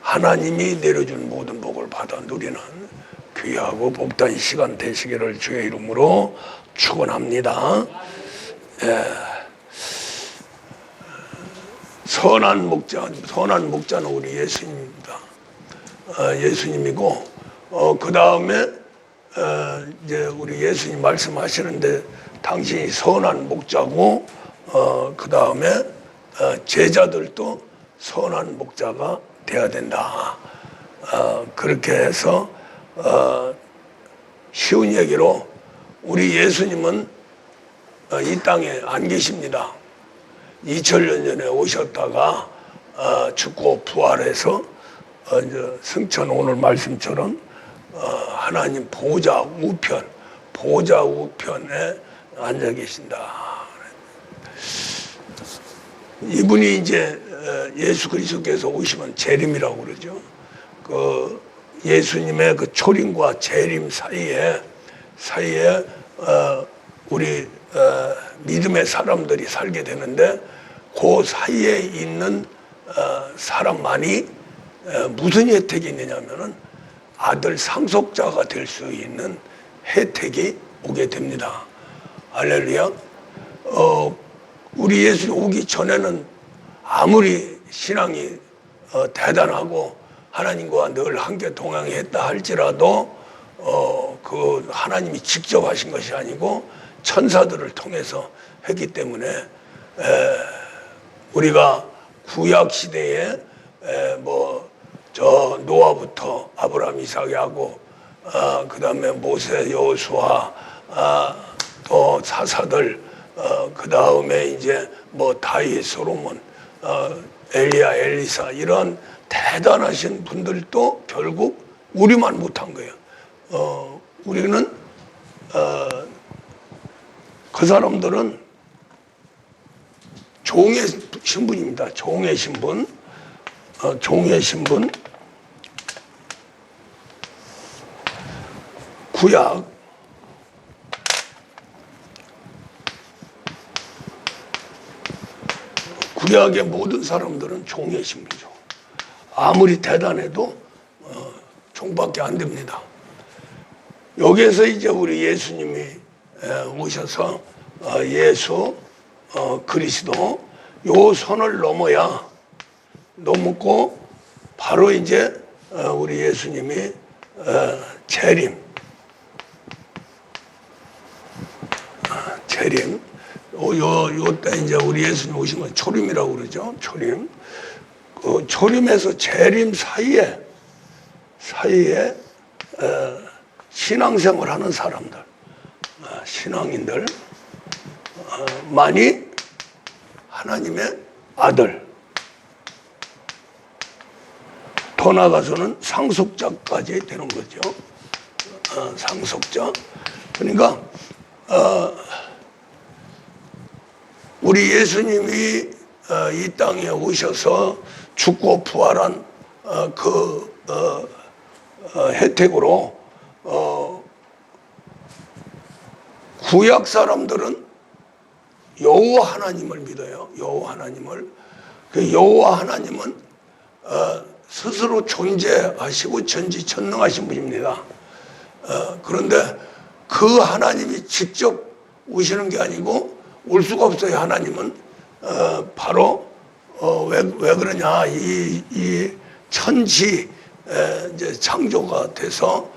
하나님이 내려준 모든 복을 받아 누리는 귀하고 복된 시간 되시기를 주의 이름으로 축원합니다. 선한 목자는 우리 예수님입니다. 예수님이고 그 다음에 이제 우리 예수님 말씀하시는데 당신이 선한 목자고 그 다음에 제자들도 선한 목자가 돼야 된다. 그렇게 해서 쉬운 얘기로 우리 예수님은 이 땅에 안 계십니다. 2000년 전에 오셨다가 죽고 부활해서 이제 승천 오늘 말씀처럼 하나님 보좌 우편에 앉아 계신다. 이분이 이제 예수 그리스도께서 오시면 재림이라고 그러죠. 그 예수님의 그 초림과 재림 사이에 우리 믿음의 사람들이 살게 되는데 그 사이에 있는 사람만이 무슨 혜택이 있느냐면은 아들 상속자가 될 수 있는 혜택이 오게 됩니다. 할렐루야. 우리 예수님 오기 전에는 아무리 신앙이 대단하고 하나님과 늘 함께 동행했다 할지라도 그 하나님이 직접 하신 것이 아니고 천사들을 통해서 했기 때문에 우리가 구약 시대에 저 노아부터 아브라함, 이삭, 야곱, 그 다음에 모세, 여호수아, 또 사사들, 그 다음에 이제 다윗, 솔로몬, 엘리야, 엘리사 이런 대단하신 분들도 결국 우리만 못한 거예요. 우리는 그 사람들은 종의 신분입니다. 종의 신분. 구약의 모든 사람들은 종의 신분이죠. 아무리 대단해도 종밖에 안 됩니다. 여기에서 이제 우리 예수님이 오셔서 예수 그리스도 요 선을 넘고 바로 이제 우리 예수님이 재림 요때 이제 우리 예수님 오신 건 초림이라고 그러죠. 초림. 그 초림에서 재림 사이에 신앙생활 하는 사람들, 신앙인들 많이 하나님의 아들, 더 나아가서는 상속자까지 되는 거죠. 상속자. 그러니까 우리 예수님이 이 땅에 오셔서 죽고 부활한 혜택으로 구약 사람들은 여호와 하나님을 믿어요. 여호와 하나님을. 그 여호와 하나님은 스스로 존재하시고 전지전능하신 분입니다. 그런데 그 하나님이 직접 오시는 게 아니고 올 수가 없어요. 하나님은 바로 왜 그러냐, 이 천지 이제 창조가 돼서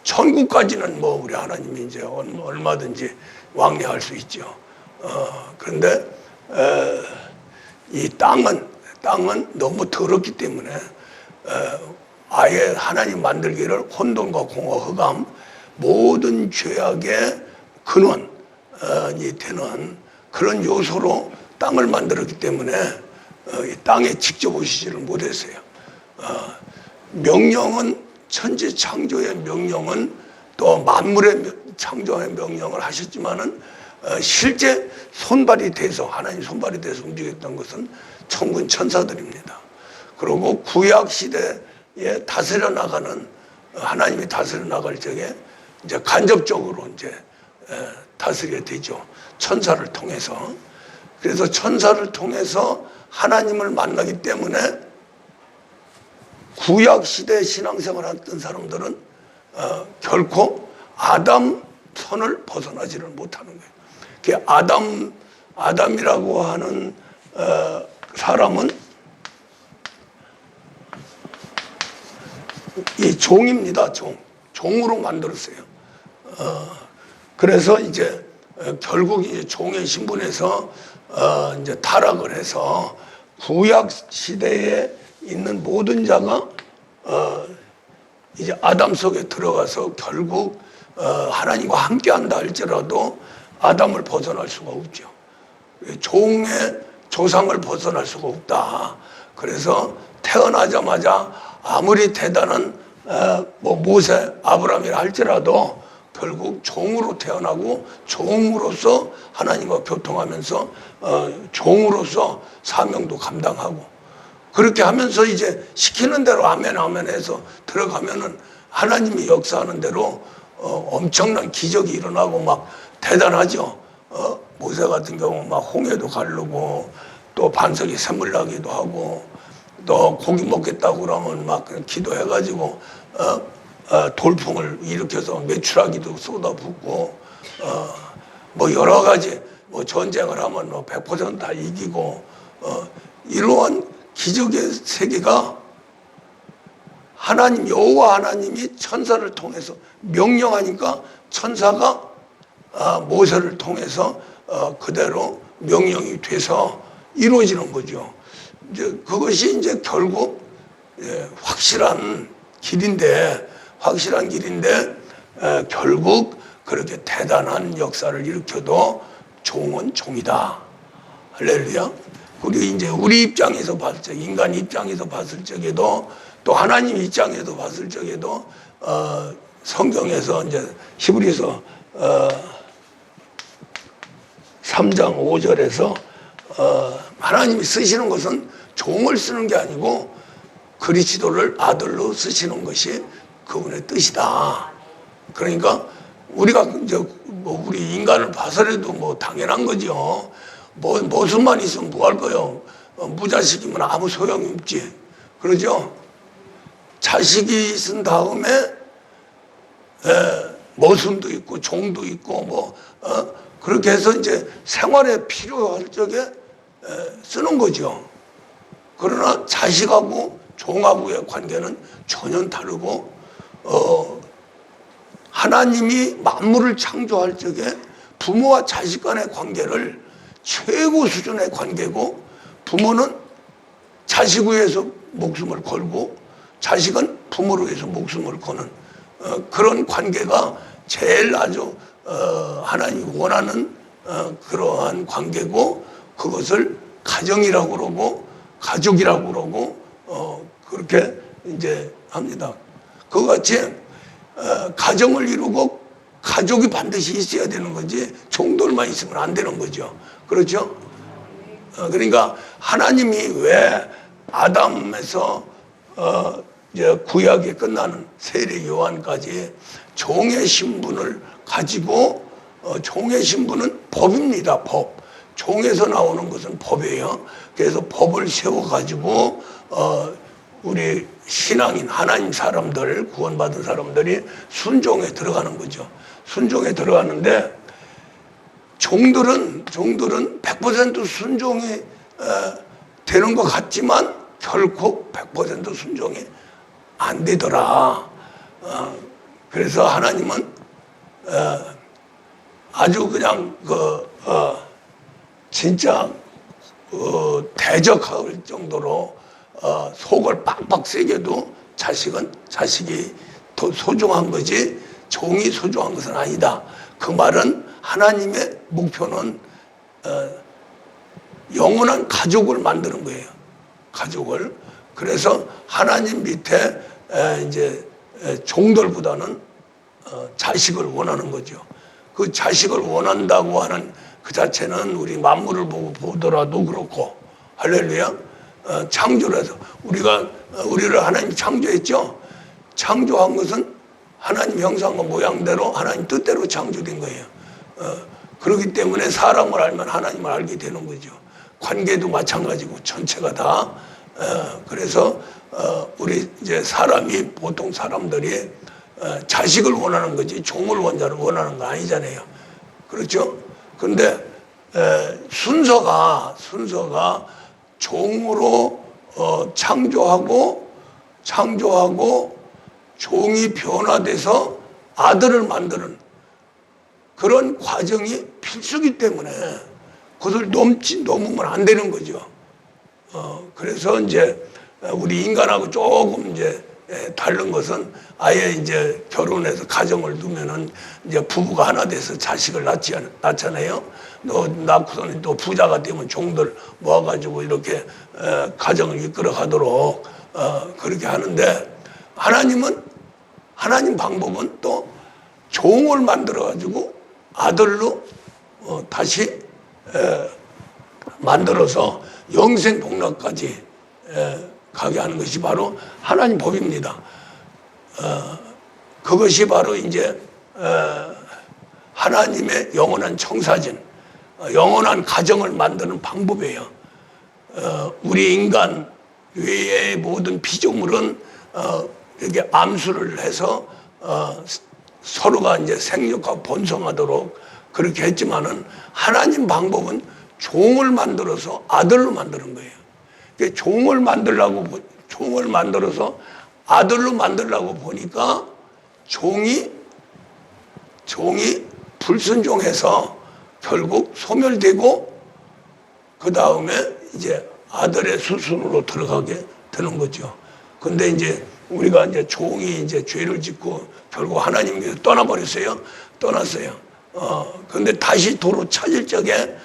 천국까지는 우리 하나님이 이제 얼마든지 왕래할 수 있죠. 그런데 이 땅은 너무 더럽기 때문에 아예 하나님 만들기를 혼돈과 공허, 흑암, 모든 죄악의 근원이 되는 그런 요소로 땅을 만들었기 때문에 이 땅에 직접 오시지를 못했어요. 명령은 천지 창조의 명령은 또 만물의 창조의 명령을 하셨지만은 실제 손발이 돼서 하나님 손발이 돼서 움직였던 것은 천군 천사들입니다. 그리고 구약 시대에 다스려 나가는 하나님이 다스려 나갈 적에 이제 간접적으로 이제 다스리게 되죠. 천사를 통해서. 그래서 천사를 통해서 하나님을 만나기 때문에 구약 시대 신앙생활 했던 사람들은 결코 아담 선을 벗어나지를 못하는 거예요. 그 아담이라고 하는 사람은 이 종입니다. 종으로 만들었어요. 그래서 이제 결국 이제 종의 신분에서 이제 타락을 해서 구약 시대에 있는 모든 자가 이제 아담 속에 들어가서 결국 하나님과 함께한다 할지라도 아담을 벗어날 수가 없죠. 종의 조상을 벗어날 수가 없다. 그래서 태어나자마자 아무리 대단한 모세, 아브라함이라 할지라도 결국 종으로 태어나고 종으로서 하나님과 교통하면서 종으로서 사명도 감당하고 그렇게 하면서 이제 시키는 대로 아멘 아멘 해서 들어가면은 하나님이 역사하는 대로 엄청난 기적이 일어나고 막 대단하죠. 모세 같은 경우 막 홍해도 가르고 또 반석이 샘물 나기도 하고 또 고기 먹겠다고 그러면 막 기도해가지고 돌풍을 일으켜서 메추라기도 쏟아붓고 뭐 여러 가지 뭐 전쟁을 하면 뭐 100%다 이기고 이러한 기적의 세계가 하나님 여호와 하나님이 천사를 통해서 명령하니까 천사가 모세를 통해서 그대로 명령이 돼서 이루어지는 거죠. 이제 그것이 이제 결국 확실한 길인데 결국 그렇게 대단한 역사를 일으켜도 종은 종이다. 할렐루야. 우리 이제 우리 입장에서 봤을 때, 인간 입장에서 봤을 적에도 또 하나님 입장에서 봤을 적에도 성경에서 이제 히브리서 3장 5절에서 하나님이 쓰시는 것은 종을 쓰는 게 아니고 그리스도를 아들로 쓰시는 것이 그분의 뜻이다. 그러니까 우리가 이제 뭐 우리 인간을 봐서라도 뭐 당연한 거죠. 뭐 모습만 있으면 뭐 할 거요. 무자식이면 아무 소용이 없지. 그러죠? 자식이 있은 다음에 모순도 있고 종도 있고 뭐 그렇게 해서 이제 생활에 필요할 적에 쓰는 거죠. 그러나 자식하고 종하고의 관계는 전혀 다르고 하나님이 만물을 창조할 적에 부모와 자식 간의 관계를 최고 수준의 관계고 부모는 자식을 위해서 목숨을 걸고 자식은 부모를 위해서 목숨을 거는 그런 관계가 제일 아주 하나님이 원하는 그러한 관계고 그것을 가정이라고 그러고 가족이라고 그러고 그렇게 이제 합니다. 그것같이 가정을 이루고 가족이 반드시 있어야 되는 거지 종들만 있으면 안 되는 거죠. 그렇죠? 그러니까 하나님이 왜 아담에서 이제 구약이 끝나는 세례 요한까지 종의 신분을 가지고 종의 신분은 법입니다. 법. 종에서 나오는 것은 법이에요. 그래서 법을 세워가지고 우리 신앙인 하나님 사람들 구원받은 사람들이 순종에 들어가는 거죠. 순종에 들어가는데 종들은 100% 순종이 되는 것 같지만 결코 100% 순종이 안 되더라. 그래서 하나님은 아주 그냥 진짜 대적할 정도로 속을 빡빡 새겨도 자식은 자식이 더 소중한 거지 종이 소중한 것은 아니다. 그 말은 하나님의 목표는 영원한 가족을 만드는 거예요. 가족을. 그래서 하나님 밑에 이제 종들보다는 자식을 원하는 거죠. 그 자식을 원한다고 하는 그 자체는 우리 만물을 보더라도 그렇고 할렐루야. 창조를 해서 우리를 하나님이 창조했죠. 창조한 것은 하나님 형상과 모양대로 하나님 뜻대로 창조된 거예요. 그렇기 때문에 사람을 알면 하나님을 알게 되는 거죠. 관계도 마찬가지고 전체가 다. 그래서 우리 이제 사람이 보통 사람들이 자식을 원하는 거지 종을 원하는 거 아니잖아요. 그렇죠? 근데 순서가 종으로 창조하고 종이 변화돼서 아들을 만드는 그런 과정이 필수기 때문에 그것을 넘으면 안 되는 거죠. 그래서 이제 우리 인간하고 조금 이제 다른 것은 아예 이제 결혼해서 가정을 두면은 이제 부부가 하나 돼서 자식을 낳잖아요. 낳고서는 또 부자가 되면 종들 모아가지고 이렇게 가정을 이끌어 가도록 그렇게 하는데 하나님 방법은 또 종을 만들어 가지고 아들로 다시 만들어서 영생 복락까지 가게 하는 것이 바로 하나님 법입니다. 그것이 바로 이제 하나님의 영원한 청사진, 영원한 가정을 만드는 방법이에요. 우리 인간 외의 모든 피조물은 이렇게 암수를 해서 서로가 이제 생육하고 번성하도록 그렇게 했지만은 하나님 방법은 종을 만들어서 아들로 만드는 거예요. 종을 만들어서 아들로 만들려고 보니까 종이 불순종해서 결국 소멸되고 그 다음에 이제 아들의 수순으로 들어가게 되는 거죠. 근데 이제 우리가 이제 종이 이제 죄를 짓고 결국 하나님께서 떠났어요. 근데 다시 도로 찾을 적에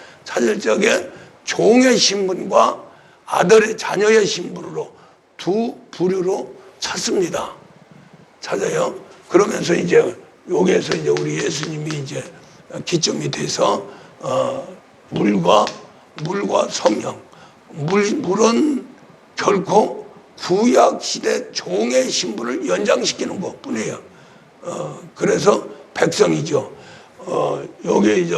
종의 신분과 아들의 자녀의 신분으로 두 부류로 찾아요. 그러면서 이제 여기에서 이제 우리 예수님이 이제 기점이 돼서 물과 성령, 물은 결코 구약 시대 종의 신분을 연장시키는 것뿐이에요. 그래서 백성이죠. 여기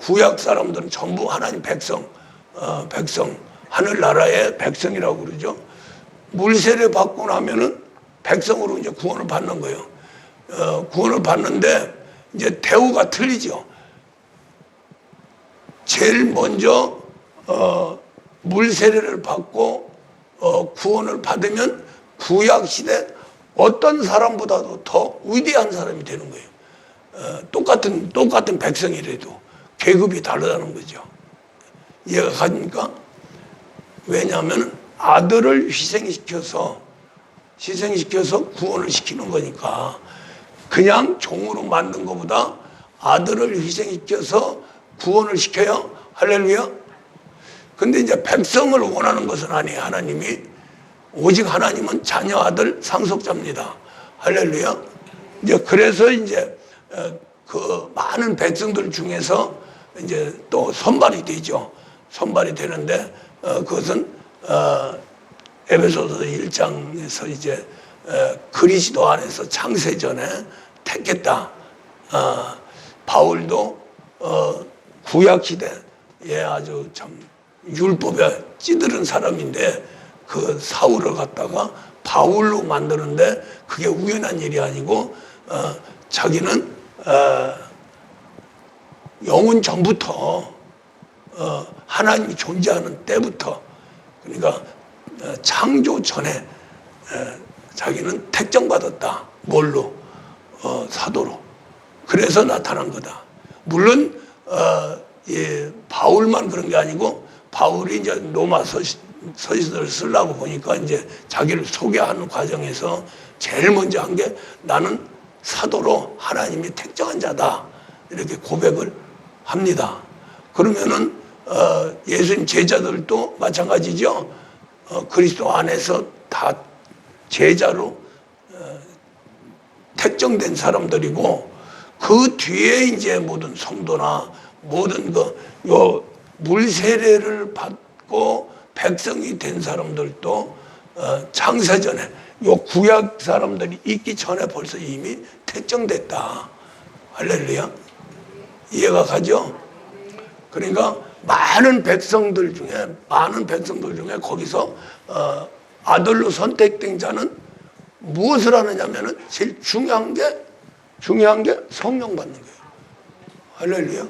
구약 사람들은 전부 하나님 백성, 하늘나라의 백성이라고 그러죠. 물세례 받고 나면은 백성으로 이제 구원을 받는 거예요. 구원을 받는데 이제 대우가 틀리죠. 제일 먼저 물세례를 받고 구원을 받으면 구약 시대 어떤 사람보다도 더 위대한 사람이 되는 거예요. 똑같은 백성이라도 계급이 다르다는 거죠. 이해가 가십니까? 왜냐하면 아들을 희생시켜서 구원을 시키는 거니까 그냥 종으로 만든 것보다 아들을 희생시켜서 구원을 시켜요. 할렐루야. 근데 이제 백성을 원하는 것은 아니에요. 하나님이 오직 하나님은 자녀 아들 상속자입니다. 할렐루야. 이제 그래서 이제 그 많은 백성들 중에서 이제 또 선발이 되죠. 선발이 되는데 그것은 에베소서 1장에서 이제 그리스도 안에서 창세전에 택했다. 바울도 구약 시대에 아주 참 율법에 찌들은 사람인데 그 사울을 갖다가 바울로 만드는데 그게 우연한 일이 아니고 자기는 영원 전부터 하나님이 존재하는 때부터 그러니까 창조 전에 자기는 택정받았다. 뭘로? 사도로. 그래서 나타난 거다. 물론 바울만 그런 게 아니고 바울이 이제 로마 서신을 쓰려고 보니까 이제 자기를 소개하는 과정에서 제일 먼저 한 게 나는 사도로 하나님이 택정한 자다. 이렇게 고백을 합니다. 그러면은 예수님 제자들도 마찬가지죠. 그리스도 안에서 다 제자로 택정된 사람들이고 그 뒤에 이제 모든 성도나 모든 요 물세례를 받고 백성이 된 사람들도 창세전에 요 구약 사람들이 있기 전에 벌써 이미 택정됐다. 할렐루야. 이해가 가죠? 그러니까 많은 백성들 중에 거기서 아들로 선택된 자는 무엇을 하느냐면은 제일 중요한 게 성령 받는 거예요. 할렐루야.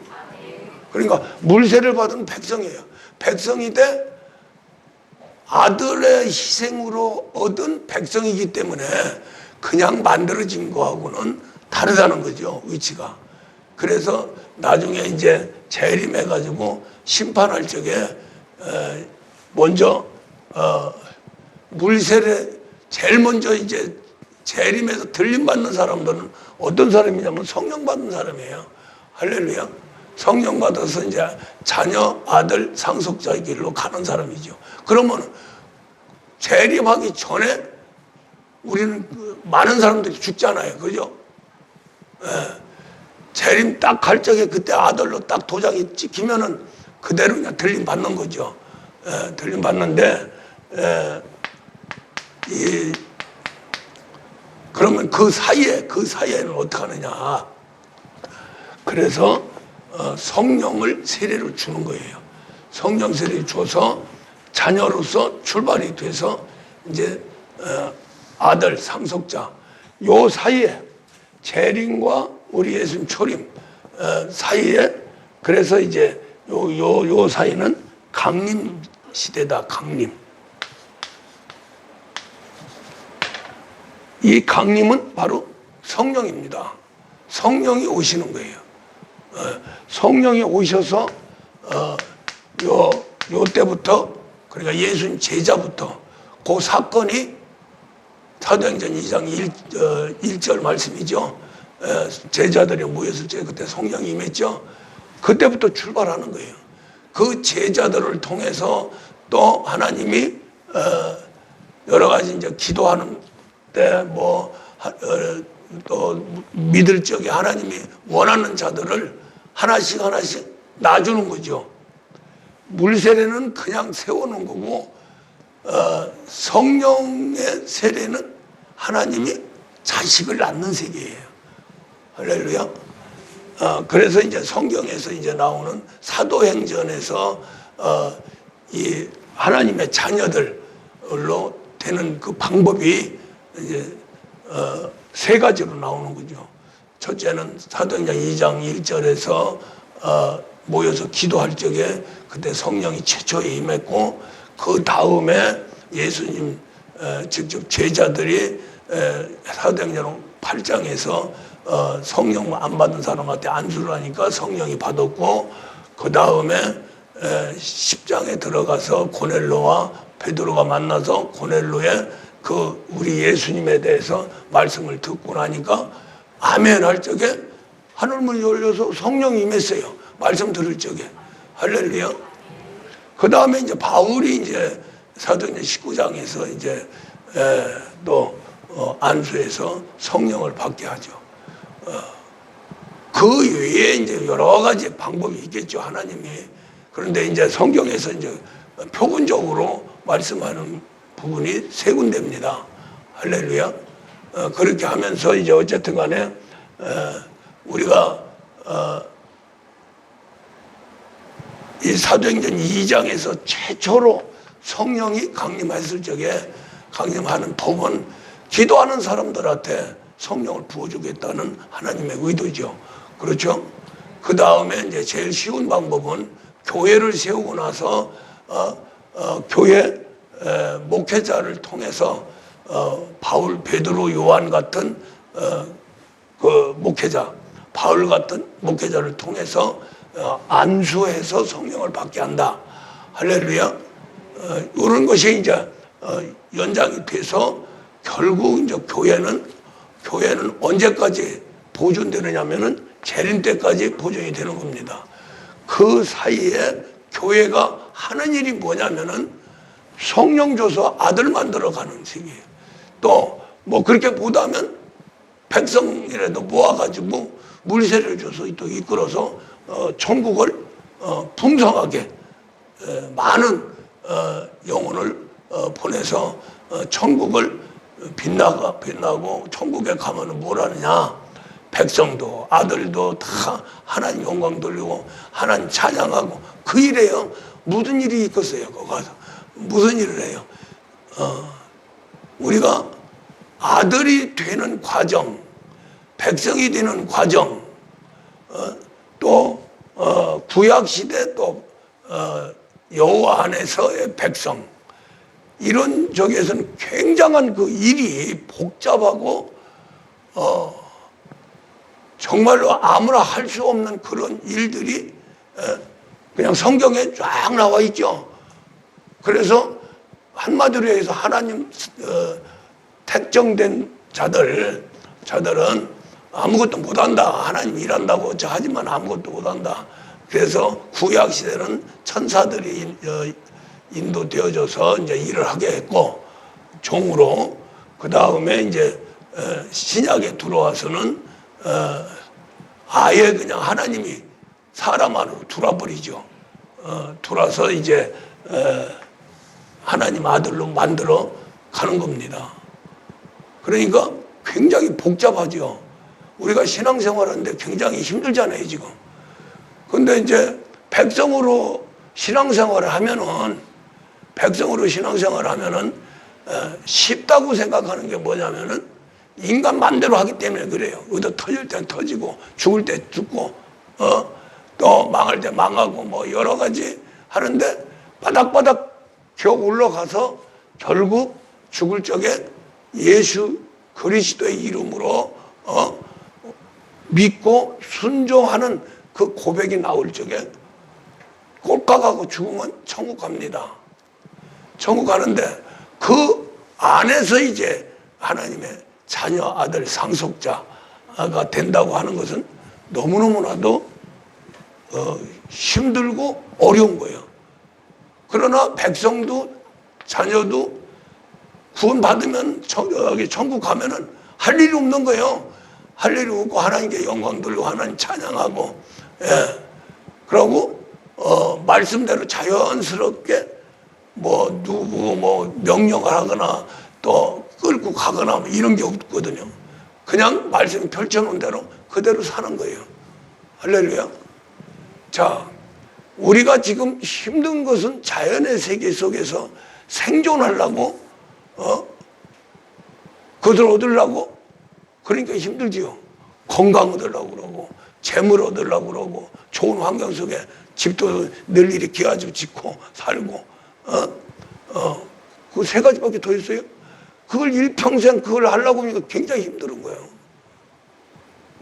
그러니까 물세를 받은 백성이에요. 백성이 돼 아들의 희생으로 얻은 백성이기 때문에 그냥 만들어진 거하고는 다르다는 거죠, 위치가. 그래서 나중에 이제 재림해가지고 심판할 적에 먼저 물세례 제일 먼저 이제 재림해서 들림 받는 사람들은 어떤 사람이냐면 성령 받는 사람이에요. 할렐루야. 성령 받아서 이제 자녀, 아들, 상속자의 길로 가는 사람이죠. 그러면 재림하기 전에 우리는 많은 사람들이 죽잖아요. 그죠? 재림 딱 갈 적에 그때 아들로 딱 도장이 찍히면은 그대로 그냥 들림 받는 거죠. 들림 받는데, 그러면 그 사이에는 어떻게 하느냐. 그래서 성령을 세례를 주는 거예요. 성령 세례를 줘서 자녀로서 출발이 돼서 이제 아들, 상속자, 요 사이에 재림과 우리 예수님 초림 사이에, 그래서 이제 요 사이는 강림 시대다. 강림. 이 강림은 바로 성령입니다. 성령이 오시는 거예요. 성령이 오셔서 요 때부터, 그러니까 예수님 제자부터 그 사건이 사도행전 2장 1절 말씀이죠. 제자들이 모였을 때 그때 성령이 임했죠. 그때부터 출발하는 거예요. 그 제자들을 통해서 또 하나님이 여러 가지 이제 기도하는 때 또 믿을 적에 하나님이 원하는 자들을 하나씩 놔주는 거죠. 물세례는 그냥 세우는 거고, 성령의 세례는 하나님이 자식을 낳는 세계예요. 할렐루야. 그래서 이제 성경에서 이제 나오는 사도행전에서 이 하나님의 자녀들로 되는 그 방법이 이제 세 가지로 나오는 거죠. 첫째는 사도행전 2장 1절에서 모여서 기도할 적에 그때 성령이 최초에 임했고, 그 다음에 예수님 직접 제자들이 사도행전 8장에서 성령 안 받은 사람한테 안수를 하니까 성령이 받았고, 그 다음에 10장에 들어가서 고넬로와 베드로가 만나서 고넬로의 그 우리 예수님에 대해서 말씀을 듣고 나니까 아멘 할 적에 하늘문이 열려서 성령이 임했어요. 말씀 들을 적에. 할렐루야. 그 다음에 이제 바울이 이제 사도행전 19장에서 이제 또 안수해서 성령을 받게 하죠. 그 외에 이제 여러 가지 방법이 있겠죠, 하나님이. 그런데 이제 성경에서 이제 표본적으로 말씀하는 부분이 세 군데입니다. 할렐루야. 그렇게 하면서 이제 어쨌든 간에 우리가 이 사도행전 2장에서 최초로 성령이 강림했을 적에 강림하는 법은 기도하는 사람들한테 성령을 부어주겠다는 하나님의 의도죠. 그렇죠? 그 다음에 이제 제일 쉬운 방법은 교회를 세우고 나서 교회 목회자를 통해서 바울, 베드로, 요한 같은 그 목회자, 바울 같은 목회자를 통해서 안수해서 성령을 받게 한다. 할렐루야. 이런 것이 이제 연장이 돼서 결국 이제 교회는 언제까지 보존되느냐면은 재림 때까지 보존이 되는 겁니다. 그 사이에 교회가 하는 일이 뭐냐면은 성령 줘서 아들 만들어 가는 식이에요. 또 뭐 그렇게 보다면 백성이라도 모아가지고 물세를 줘서 또 이끌어서 천국을 풍성하게 많은 영혼을 보내서 천국을 빛나고 천국에 가면 뭘 하느냐? 백성도 아들도 다 하나님 영광 돌리고 하나님 찬양하고 그 일에요. 무슨 일이 있겠어요? 거기 가서 무슨 일을 해요? 우리가 아들이 되는 과정, 백성이 되는 과정, 또 구약시대 또 여호와 안에서의 백성, 이런 쪽에서는 굉장한 그 일이 복잡하고 정말로 아무나 할 수 없는 그런 일들이 그냥 성경에 쫙 나와 있죠. 그래서 한마디로 해서 하나님 택정된 자들은 아무것도 못한다. 하나님 일한다고 하지만 아무것도 못한다. 그래서 구약 시대는 천사들이 인도되어져서 이제 일을 하게 했고, 종으로, 그 다음에 이제 신약에 들어와서는 아예 그냥 하나님이 사람 안으로 들어버리죠. 들어와서 이제 하나님 아들로 만들어 가는 겁니다. 그러니까 굉장히 복잡하죠. 우리가 신앙생활하는데 굉장히 힘들잖아요, 지금. 근데 이제 백성으로 신앙생활을 하면은 쉽다고 생각하는 게 뭐냐면은 인간 맘대로 하기 때문에 그래요. 의도 터질 땐 터지고 죽을 때 죽고 또 망할 때 망하고 뭐 여러 가지 하는데 바닥바닥 겨 올라가서 결국 죽을 적에 예수 그리스도의 이름으로 믿고 순종하는 그 고백이 나올 적에 꼴깍하고 죽으면 천국 갑니다. 천국 가는데 그 안에서 이제 하나님의 자녀, 아들, 상속자가 된다고 하는 것은 너무너무나도 힘들고 어려운 거예요. 그러나 백성도 자녀도 구원받으면 천국 가면은 할 일이 없는 거예요. 할 일이 없고 하나님께 영광 돌리고 하나님 찬양하고, 그러고 말씀대로 자연스럽게 누구 명령을 하거나 또 끌고 가거나 이런 게 없거든요. 그냥 말씀이 펼쳐놓은 대로 그대로 사는 거예요. 할렐루야. 자, 우리가 지금 힘든 것은 자연의 세계 속에서 생존하려고, 그것을 얻으려고, 그러니까 힘들지요. 건강 얻으려고 그러고, 재물 얻으려고 그러고, 좋은 환경 속에 집도 늘 이렇게 가지고 짓고 살고, 그 세 가지밖에 더 있어요? 그걸 일평생 그걸 하려고 하니까 굉장히 힘든 거예요.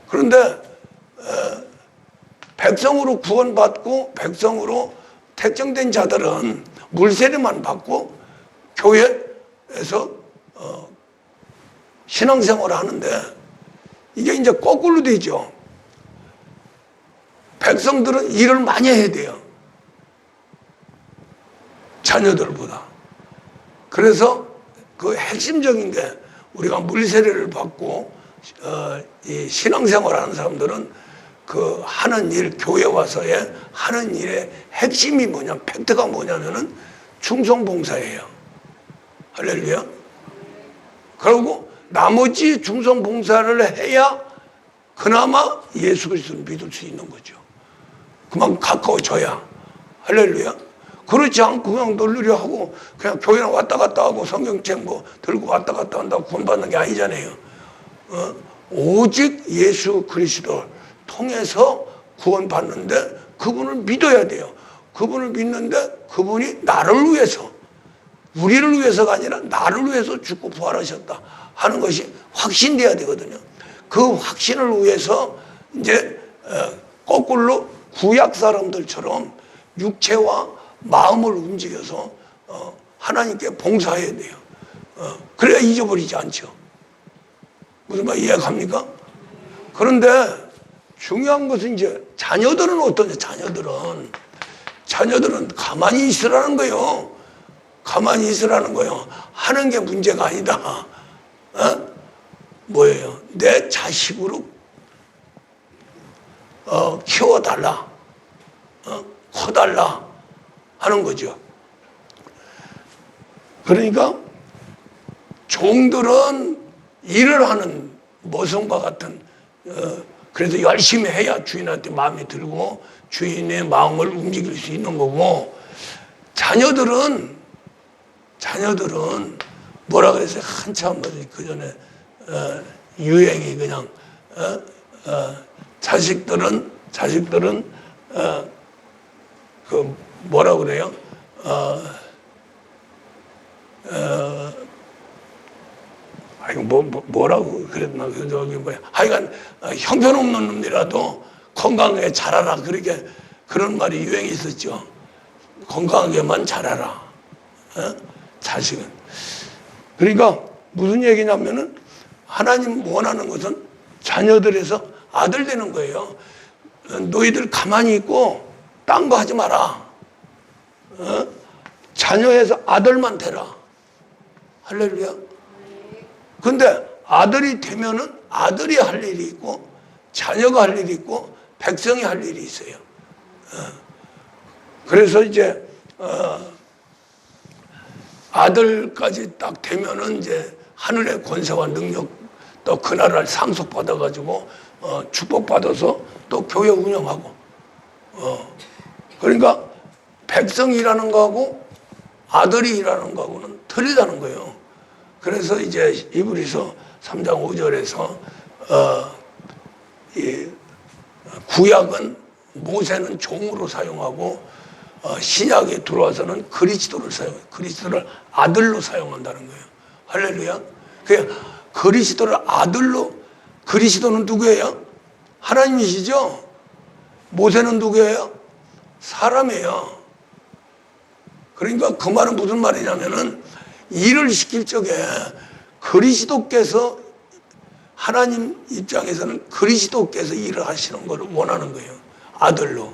그런데, 백성으로 구원받고 백성으로 택정된 자들은 물세례만 받고 교회에서 신앙생활을 하는데 이게 이제 거꾸로 되죠. 백성들은 일을 많이 해야 돼요. 자녀들보다. 그래서 그 핵심적인 게 우리가 물세례를 받고 이 신앙생활을 하는 사람들은 그 하는 일, 교회 와서의 하는 일의 핵심이 뭐냐, 팩트가 뭐냐면은 충성봉사예요. 할렐루야. 그리고 나머지 충성봉사를 해야 그나마 예수 그리스도를 믿을 수 있는 거죠. 그만큼 가까워져야. 할렐루야. 그렇지 않고 그냥 놀리려 하고 그냥 교회랑 왔다 갔다 하고 성경책 들고 왔다 갔다 한다고 구원받는 게 아니잖아요. 오직 예수 그리스도 통해서 구원받는데 그분을 믿어야 돼요. 그분을 믿는데 그분이 나를 위해서, 우리를 위해서가 아니라 나를 위해서 죽고 부활하셨다 하는 것이 확신돼야 되거든요. 그 확신을 위해서 이제 거꾸로 구약 사람들처럼 육체와 마음을 움직여서 하나님께 봉사해야 돼요. 그래야 잊어버리지 않죠. 무슨 말 이해갑니까? 그런데 중요한 것은 이제 자녀들은 어떠냐? 자녀들은 가만히 있으라는 거예요. 가만히 있으라는 거예요. 하는 게 문제가 아니다. 뭐예요? 내 자식으로 키워달라, 커달라 하는 거죠. 그러니까 종들은 일을 하는 모성과 같은 그래서 열심히 해야 주인한테 마음이 들고 주인의 마음을 움직일 수 있는 거고, 자녀들은 뭐라 그랬어요? 한참 그 전에 유행이 그냥 자식들은 그 뭐라 그래요? 아이고 뭐라고 그랬나 저기 뭐야? 하여간 형편없는 놈이라도 건강하게 자라라 그렇게 그런 말이 유행이 있었죠. 건강하게만 자라라. 자식은. 그러니까 무슨 얘기냐면은 하나님 원하는 것은 자녀들에서 아들 되는 거예요. 너희들 가만히 있고 딴 거 하지 마라. 자녀에서 아들만 되라. 할렐루야. 근데 아들이 되면은 아들이 할 일이 있고 자녀가 할 일이 있고 백성이 할 일이 있어요. 그래서 이제 아들까지 딱 되면은 이제 하늘의 권세와 능력 또 그나라를 상속받아가지고 축복받아서 또 교회 운영하고 그러니까 백성이 일하는 거하고 아들이 일하는 거하고는 틀리다는 거예요. 그래서 이제 이브리서 3장 5절에서 이 구약은 모세는 종으로 사용하고 신약에 들어와서는 그리스도를 사용해요. 그리스도를 아들로 사용한다는 거예요. 할렐루야. 그리스도를 아들로, 그리스도는 누구예요? 하나님이시죠? 모세는 누구예요? 사람이에요. 그러니까 그 말은 무슨 말이냐면은 일을 시킬 적에 그리스도께서 하나님 입장에서는 그리스도께서 일을 하시는 걸 원하는 거예요. 아들로.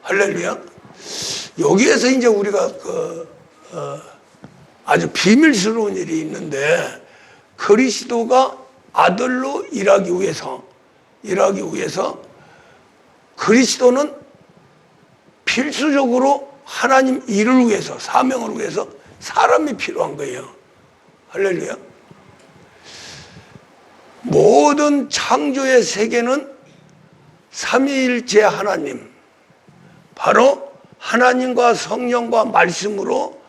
할렐루야. 여기에서 이제 우리가 아주 비밀스러운 일이 있는데 그리스도가 아들로 일하기 위해서 그리스도는 필수적으로 하나님 일을 위해서 사명을 위해서 사람이 필요한 거예요. 할렐루야. 모든 창조의 세계는 삼위일체 하나님 바로 하나님과 성령과 말씀으로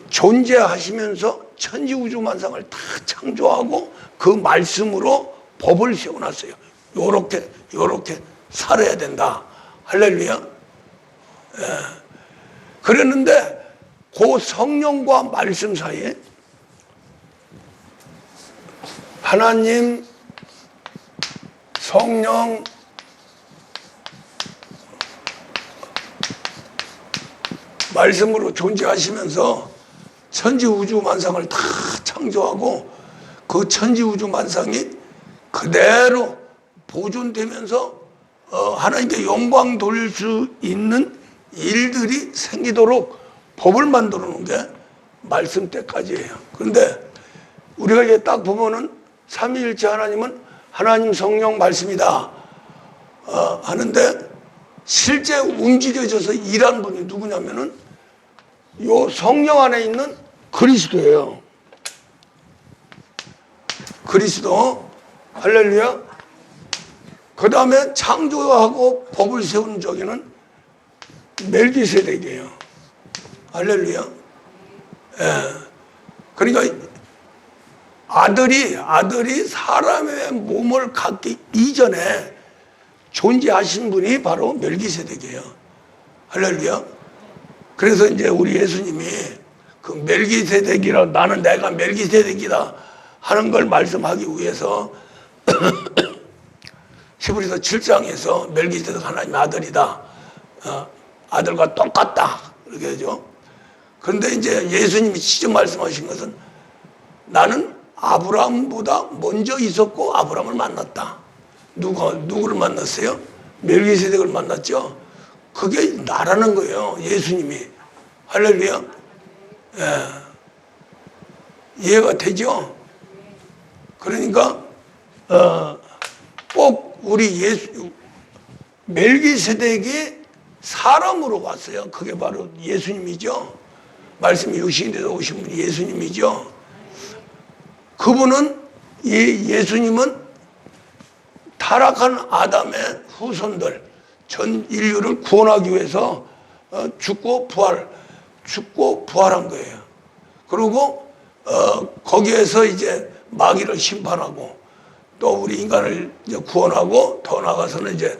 존재하시면서 천지우주만상을 다 창조하고 그 말씀으로 법을 세워놨어요. 요렇게 살아야 된다. 할렐루야. 그랬는데 그 성령과 말씀 사이에 하나님, 성령, 말씀으로 존재하시면서 천지우주만상을 다 창조하고 그 천지우주만상이 그대로 보존되면서 하나님께 영광 돌릴 수 있는 일들이 생기도록 법을 만들어 놓은 게 말씀 때까지예요. 그런데 우리가 이제 딱 보면은 삼위일체 하나님은 하나님, 성령, 말씀이다 하는데 실제 움직여져서 일한 분이 누구냐면은 요 성령 안에 있는 그리스도예요. 그리스도. 할렐루야. 그 다음에 창조하고 법을 세우는 저기는 멜기세덱이에요. 할렐루야. 그러니까 아들이 사람의 몸을 갖기 이전에 존재하신 분이 바로 멜기세덱이에요. 할렐루야. 그래서 이제 우리 예수님이 그 멜기세덱이라 나는 내가 멜기세덱이다 하는 걸 말씀하기 위해서 히브리서 7장에서 멜기세덱 하나님 아들이다. 아들과 똑같다. 그렇게 하죠. 그런데 이제 예수님이 직접 말씀하신 것은 나는 아브라함보다 먼저 있었고 아브라함을 만났다. 누구를 만났어요? 멜기세덱을 만났죠. 그게 나라는 거예요. 예수님이. 할렐루야. 이해가 되죠? 그러니까 꼭 우리 멜기세덱이 사람으로 왔어요. 그게 바로 예수님이죠. 말씀이 육신이 돼서 오신 분이 예수님이죠. 그분은 예수님은 타락한 아담의 후손들 전 인류를 구원하기 위해서 죽고 부활한 거예요. 그리고 거기에서 이제 마귀를 심판하고 또 우리 인간을 이제 구원하고 더 나아가서는 이제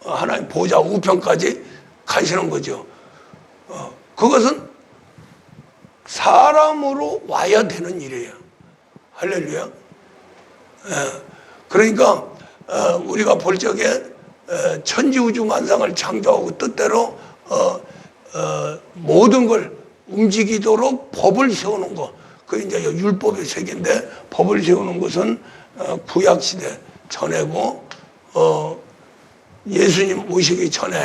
하나님 보좌 우편까지 가시는 거죠. 그것은 사람으로 와야 되는 일이에요. 할렐루야. 그러니까 우리가 볼 적에 천지우주만상을 창조하고 뜻대로 모든 걸 움직이도록 법을 세우는 것, 그 이제 율법의 세계인데 법을 세우는 것은 구약 시대 전에고 예수님 오시기 전에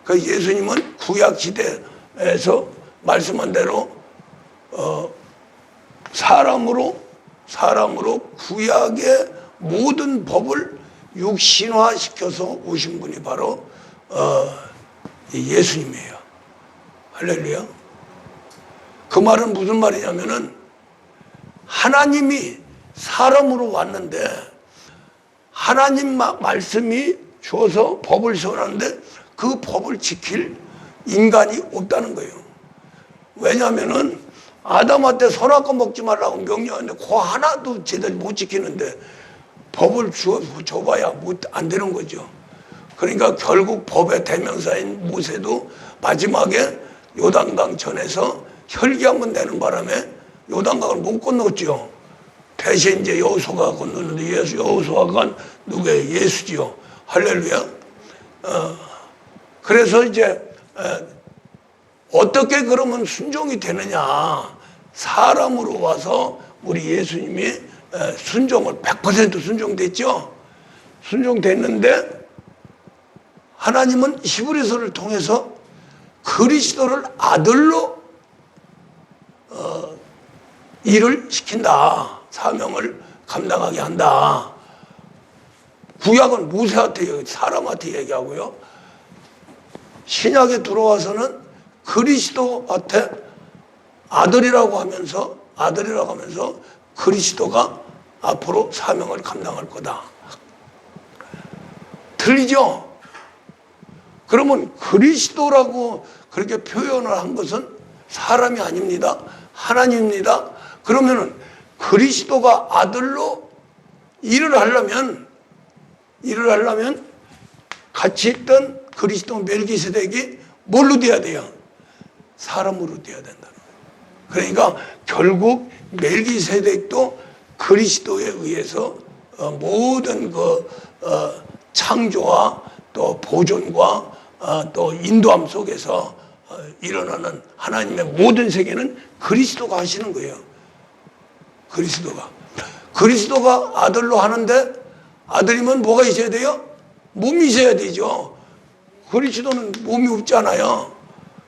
그 예수님은 구약 시대에서 말씀한 대로 사람으로 구약의 모든 법을 육신화시켜서 오신 분이 바로 예수님이에요. 할렐루야. 그 말은 무슨 말이냐면은 하나님이 사람으로 왔는데 하나님 말씀이 주어서 법을 세워놨는데 그 법을 지킬 인간이 없다는 거예요. 왜냐하면은 아담한테 선악과 먹지 말라고 명령하는데 그 하나도 제대로 못 지키는데 법을 줘봐야 안 되는 거죠. 그러니까 결국 법의 대명사인 모세도 마지막에 요단강 전에서 혈기 한번 내는 바람에 요단강을 못 건넜죠. 대신 이제 여호수아가 건넜는데 여호수아가 누구예요? 예수지요. 할렐루야. 그래서 이제 어떻게 그러면 순종이 되느냐? 사람으로 와서 우리 예수님이 순종을 100% 순종됐죠. 순종됐는데 하나님은 히브리서를 통해서 그리스도를 아들로 일을 시킨다. 사명을 감당하게 한다. 구약은 모세한테 사람한테 얘기하고요. 신약에 들어와서는 그리스도한테 아들이라고 하면서 그리스도가 앞으로 사명을 감당할 거다. 틀리죠? 그러면 그리스도라고 그렇게 표현을 한 것은 사람이 아닙니다. 하나님입니다. 그러면은 그리스도가 아들로 일을 하려면 같이 있던 그리스도 멜기세덱이 뭘로 돼야 돼요? 사람으로 돼야 된다는 거예요. 그러니까 결국 멜기세덱도 그리스도에 의해서 모든 그 창조와 또 보존과 또 인도함 속에서 일어나는 하나님의 모든 세계는 그리스도가 하시는 거예요. 그리스도가 아들로 하는데 아들이면 뭐가 있어야 돼요? 몸이 있어야 되죠. 그리스도는 몸이 없잖아요.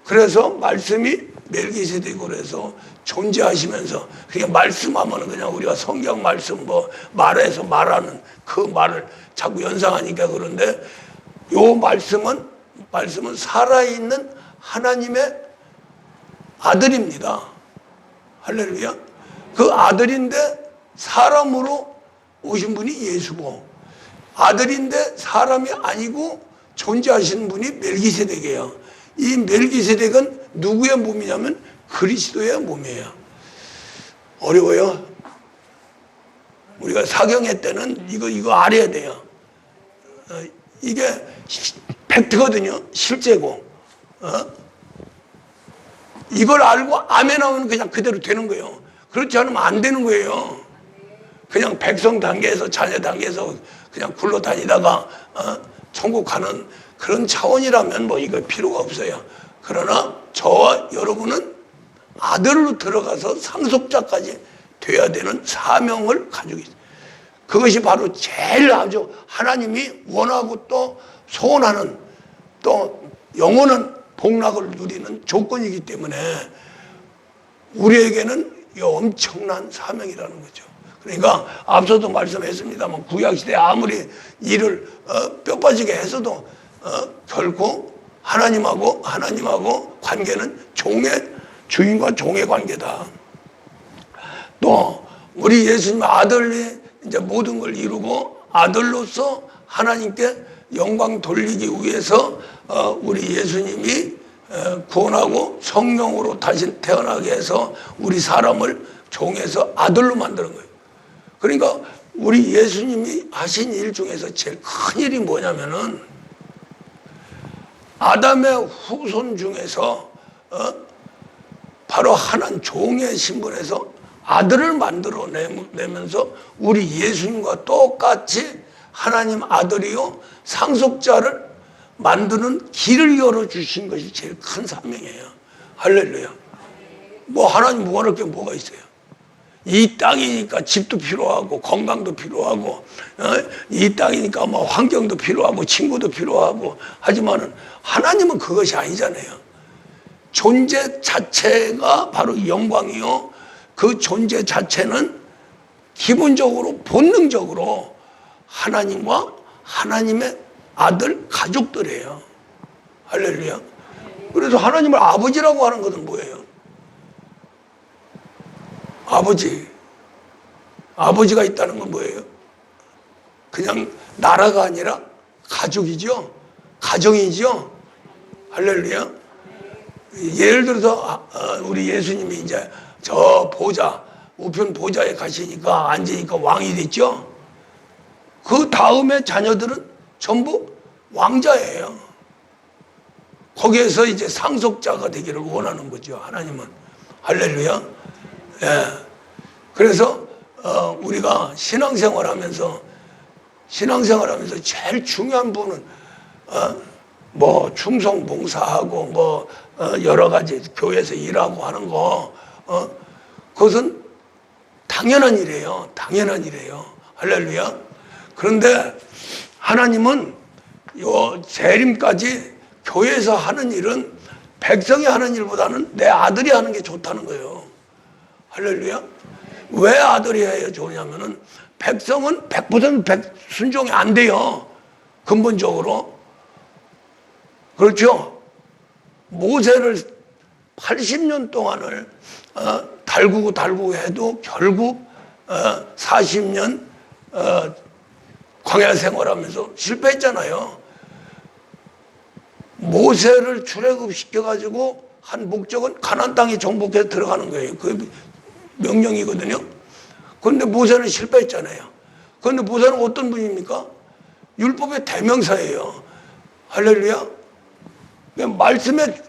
그래서 말씀이 멜기세덱으로 해서 존재하시면서 그냥 말씀하면 그냥 우리가 성경 말씀 말해서 말하는 그 말을 자꾸 연상하니까 그런데 요 말씀은 살아있는 하나님의 아들입니다. 할렐루야. 그 아들인데 사람으로 오신 분이 예수고 아들인데 사람이 아니고 존재하시는 분이 멜기세덱이에요. 이 멜기세덱은 누구의 몸이냐면 그리스도의 몸이에요. 어려워요? 우리가 사경회 때는 이거 알아야 돼요. 이게 팩트거든요. 실제고. 이걸 알고 아멘 하면 그냥 그대로 되는 거예요. 그렇지 않으면 안 되는 거예요. 그냥 백성 단계에서 자녀 단계에서 그냥 굴러다니다가 천국 가는 그런 차원이라면 이거 필요가 없어요. 그러나 저와 여러분은 아들로 들어가서 상속자까지 돼야 되는 사명을 가지고 있어요. 그것이 바로 제일 아주 하나님이 원하고 또 소원하는 또 영원한 복락을 누리는 조건이기 때문에 우리에게는 이 엄청난 사명이라는 거죠. 그러니까 앞서도 말씀했습니다만 구약시대에 아무리 일을 뼈 빠지게 했어도 결코 하나님하고 관계는 주인과 종의 관계다. 또 우리 예수님 아들이 이제 모든 걸 이루고 아들로서 하나님께 영광 돌리기 위해서 우리 예수님이 구원하고 성령으로 다시 태어나게 해서 우리 사람을 종에서 아들로 만드는 거예요. 그러니까 우리 예수님이 하신 일 중에서 제일 큰 일이 뭐냐면은 아담의 후손 중에서 바로 하나님 종의 신분에서 아들을 만들어내면서 우리 예수님과 똑같이 하나님 아들이요 상속자를 만드는 길을 열어주신 것이 제일 큰 사명이에요. 할렐루야. 뭐 하나님 원할 게 뭐가 있어요? 이 땅이니까 집도 필요하고 건강도 필요하고 이 땅이니까 뭐 환경도 필요하고 친구도 필요하고 하지만은 하나님은 그것이 아니잖아요. 존재 자체가 바로 영광이요. 그 존재 자체는 기본적으로 본능적으로 하나님과 하나님의 아들 가족들이에요. 할렐루야. 그래서 하나님을 아버지라고 하는 것은 뭐예요? 아버지가 있다는 건 뭐예요? 그냥 나라가 아니라 가족이죠. 가정이죠. 할렐루야. 예를 들어서 우리 예수님이 이제 저 보좌 우편 보좌에 가시니까 앉으니까 왕이 됐죠. 그 다음에 자녀들은 전부 왕자예요. 거기에서 이제 상속자가 되기를 원하는 거죠. 하나님은. 할렐루야. 예. 그래서 우리가 신앙생활하면서 제일 중요한 분은 뭐 충성 봉사하고 뭐 여러 가지 교회에서 일하고 하는 거 그것은 당연한 일이에요. 당연한 일이에요. 할렐루야. 그런데 하나님은 요 재림까지 교회에서 하는 일은 백성이 하는 일보다는 내 아들이 하는 게 좋다는 거예요. 할렐루야. 왜 아들이 해야 좋냐면은 백성은 100% 순종이 안 돼요. 근본적으로. 그렇죠. 모세를 80년 동안을 달구고 해도 결국 40년 광야 생활하면서 실패했잖아요. 모세를 출애굽시켜가지고 한 목적은 가나안 땅에 정복해서 들어가는 거예요. 그 명령이거든요. 그런데 모세는 실패했잖아요. 그런데 모세는 어떤 분입니까? 율법의 대명사예요. 할렐루야. 말씀의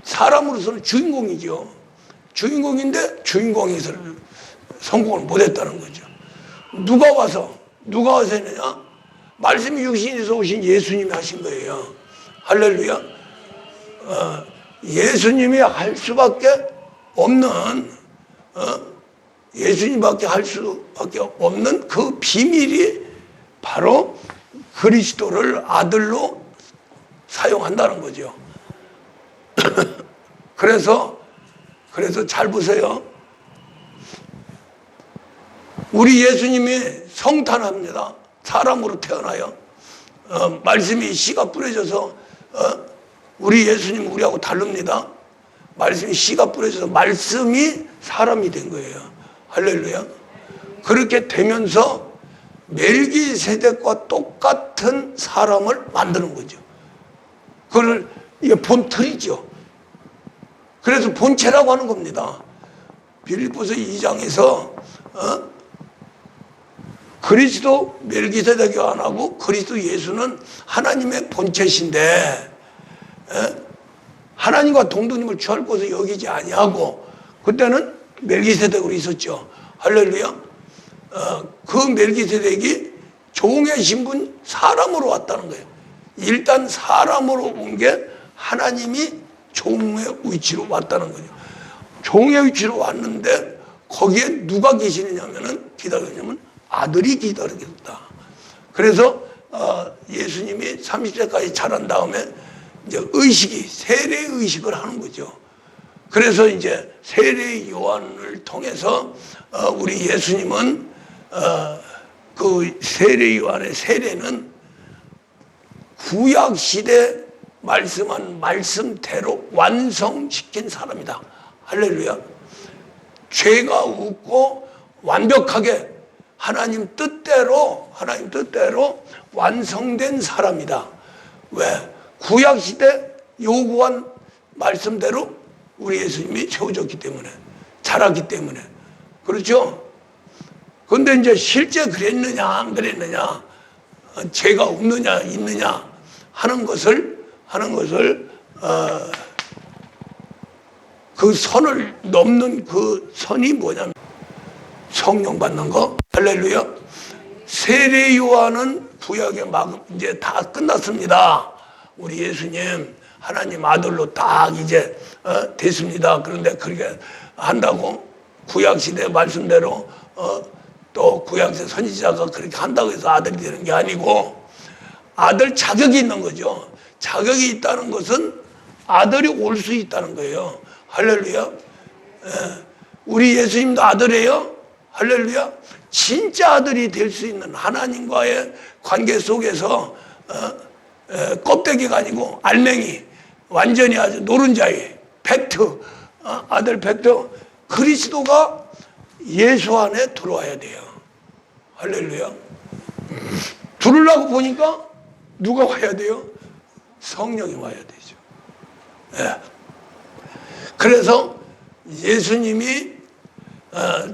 사람으로서는 주인공이죠. 주인공인데 주인공에서 성공을 못했다는 거죠. 누가 와서 했느냐? 말씀이 육신에서 오신 예수님이 하신 거예요. 할렐루야. 예수님이 할 수밖에 없는 예수님밖에 할 수밖에 없는 그 비밀이 바로 그리스도를 아들로 사용한다는 거죠. 그래서 잘 보세요. 우리 예수님이 성탄합니다. 사람으로 태어나요. 말씀이 씨가 뿌려져서 우리 예수님 우리하고 다릅니다. 말씀이 씨가 뿌려져서 말씀이 사람이 된 거예요. 할렐루야. 그렇게 되면서 멜기세덱과 똑같은 사람을 만드는 거죠. 그걸 이게 본틀이죠. 그래서 본체라고 하는 겁니다. 빌립보서 2장에서 그리스도 멜기세덱이 안 하고 그리스도 예수는 하나님의 본체신데 하나님과 동등님을 취할 것을 여기지 아니하고 그때는 멜기세덱으로 있었죠. 할렐루야. 그 멜기세덱이 종의 신분 사람으로 왔다는 거예요. 일단 사람으로 온 게 하나님이 종의 위치로 왔다는 거죠. 종의 위치로 왔는데 거기에 누가 계시느냐면은 기다리냐면 아들이 기다리겠다. 그래서 예수님이 30세까지 자란 다음에 이제 세례 의식을 하는 거죠. 그래서 이제 세례 요한을 통해서 우리 예수님은 그 세례 요한의 세례는 구약 시대 말씀한 말씀대로 완성시킨 사람이다. 할렐루야. 죄가 없고 완벽하게 하나님 뜻대로 완성된 사람이다. 왜? 구약 시대 요구한 말씀대로 우리 예수님이 세워졌기 때문에, 자랐기 때문에. 그렇죠? 그런데 이제 실제 그랬느냐 안 그랬느냐, 죄가 없느냐 있느냐 하는 것을 그 선을 넘는 그 선이 뭐냐면 성령 받는 거. 할렐루야. 세례 요한은 구약의 막 이제 다 끝났습니다. 우리 예수님 하나님 아들로 딱 이제 됐습니다. 그런데 그렇게 한다고 구약 시대 말씀대로 또 구약 시대 선지자가 그렇게 한다고 해서 아들이 되는 게 아니고, 아들 자격이 있는 거죠. 자격이 있다는 것은 아들이 올 수 있다는 거예요. 할렐루야. 우리 예수님도 아들이에요. 할렐루야. 진짜 아들이 될 수 있는 하나님과의 관계 속에서 껍데기가 아니고 알맹이, 완전히 아주 노른자의 팩트, 아들 팩트, 그리스도가 예수 안에 들어와야 돼요. 할렐루야. 들으려고 보니까 누가 와야 돼요? 성령이 와야 되죠. 예. 그래서 예수님이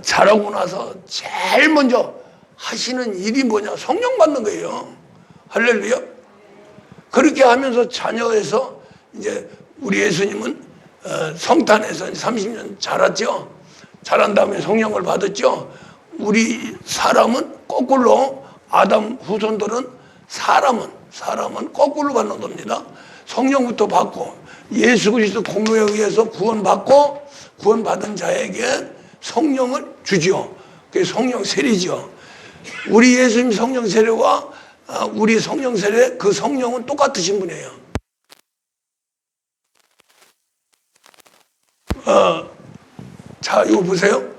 자라고 나서 제일 먼저 하시는 일이 뭐냐? 성령 받는 거예요. 할렐루야. 그렇게 하면서 자녀에서 이제 우리 예수님은 성탄에서 30년 자랐죠. 자란 다음에 성령을 받았죠. 우리 사람은 거꾸로, 아담 후손들은 사람은 거꾸로 받는 겁니다. 성령부터 받고 예수 그리스도 공로에 의해서 구원받고, 구원받은 자에게 성령을 주지요. 그게 성령 세례지요. 우리 예수님 성령 세례와 우리 성령 세례, 그 성령은 똑같으신 분이에요. 자, 이거 보세요.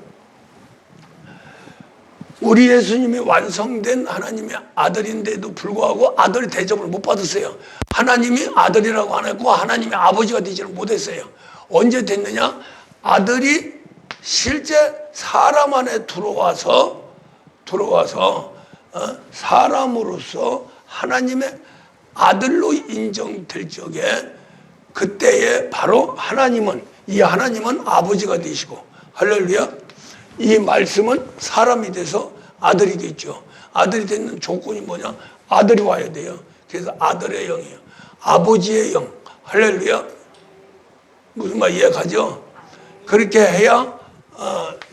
우리 예수님이 완성된 하나님의 아들인데도 불구하고 아들 대접을 못 받았어요. 하나님이 아들이라고 안 했고 하나님의 아버지가 되지를 못했어요. 언제 됐느냐? 아들이 실제 사람 안에 들어와서 사람으로서 하나님의 아들로 인정될 적에, 그때에 바로 이 하나님은 아버지가 되시고, 할렐루야. 이 말씀은 사람이 돼서 아들이 됐죠. 아들이 되는 조건이 뭐냐? 아들이 와야 돼요. 그래서 아들의 영이에요. 아버지의 영. 할렐루야. 무슨 말 이해가죠? 그렇게 해야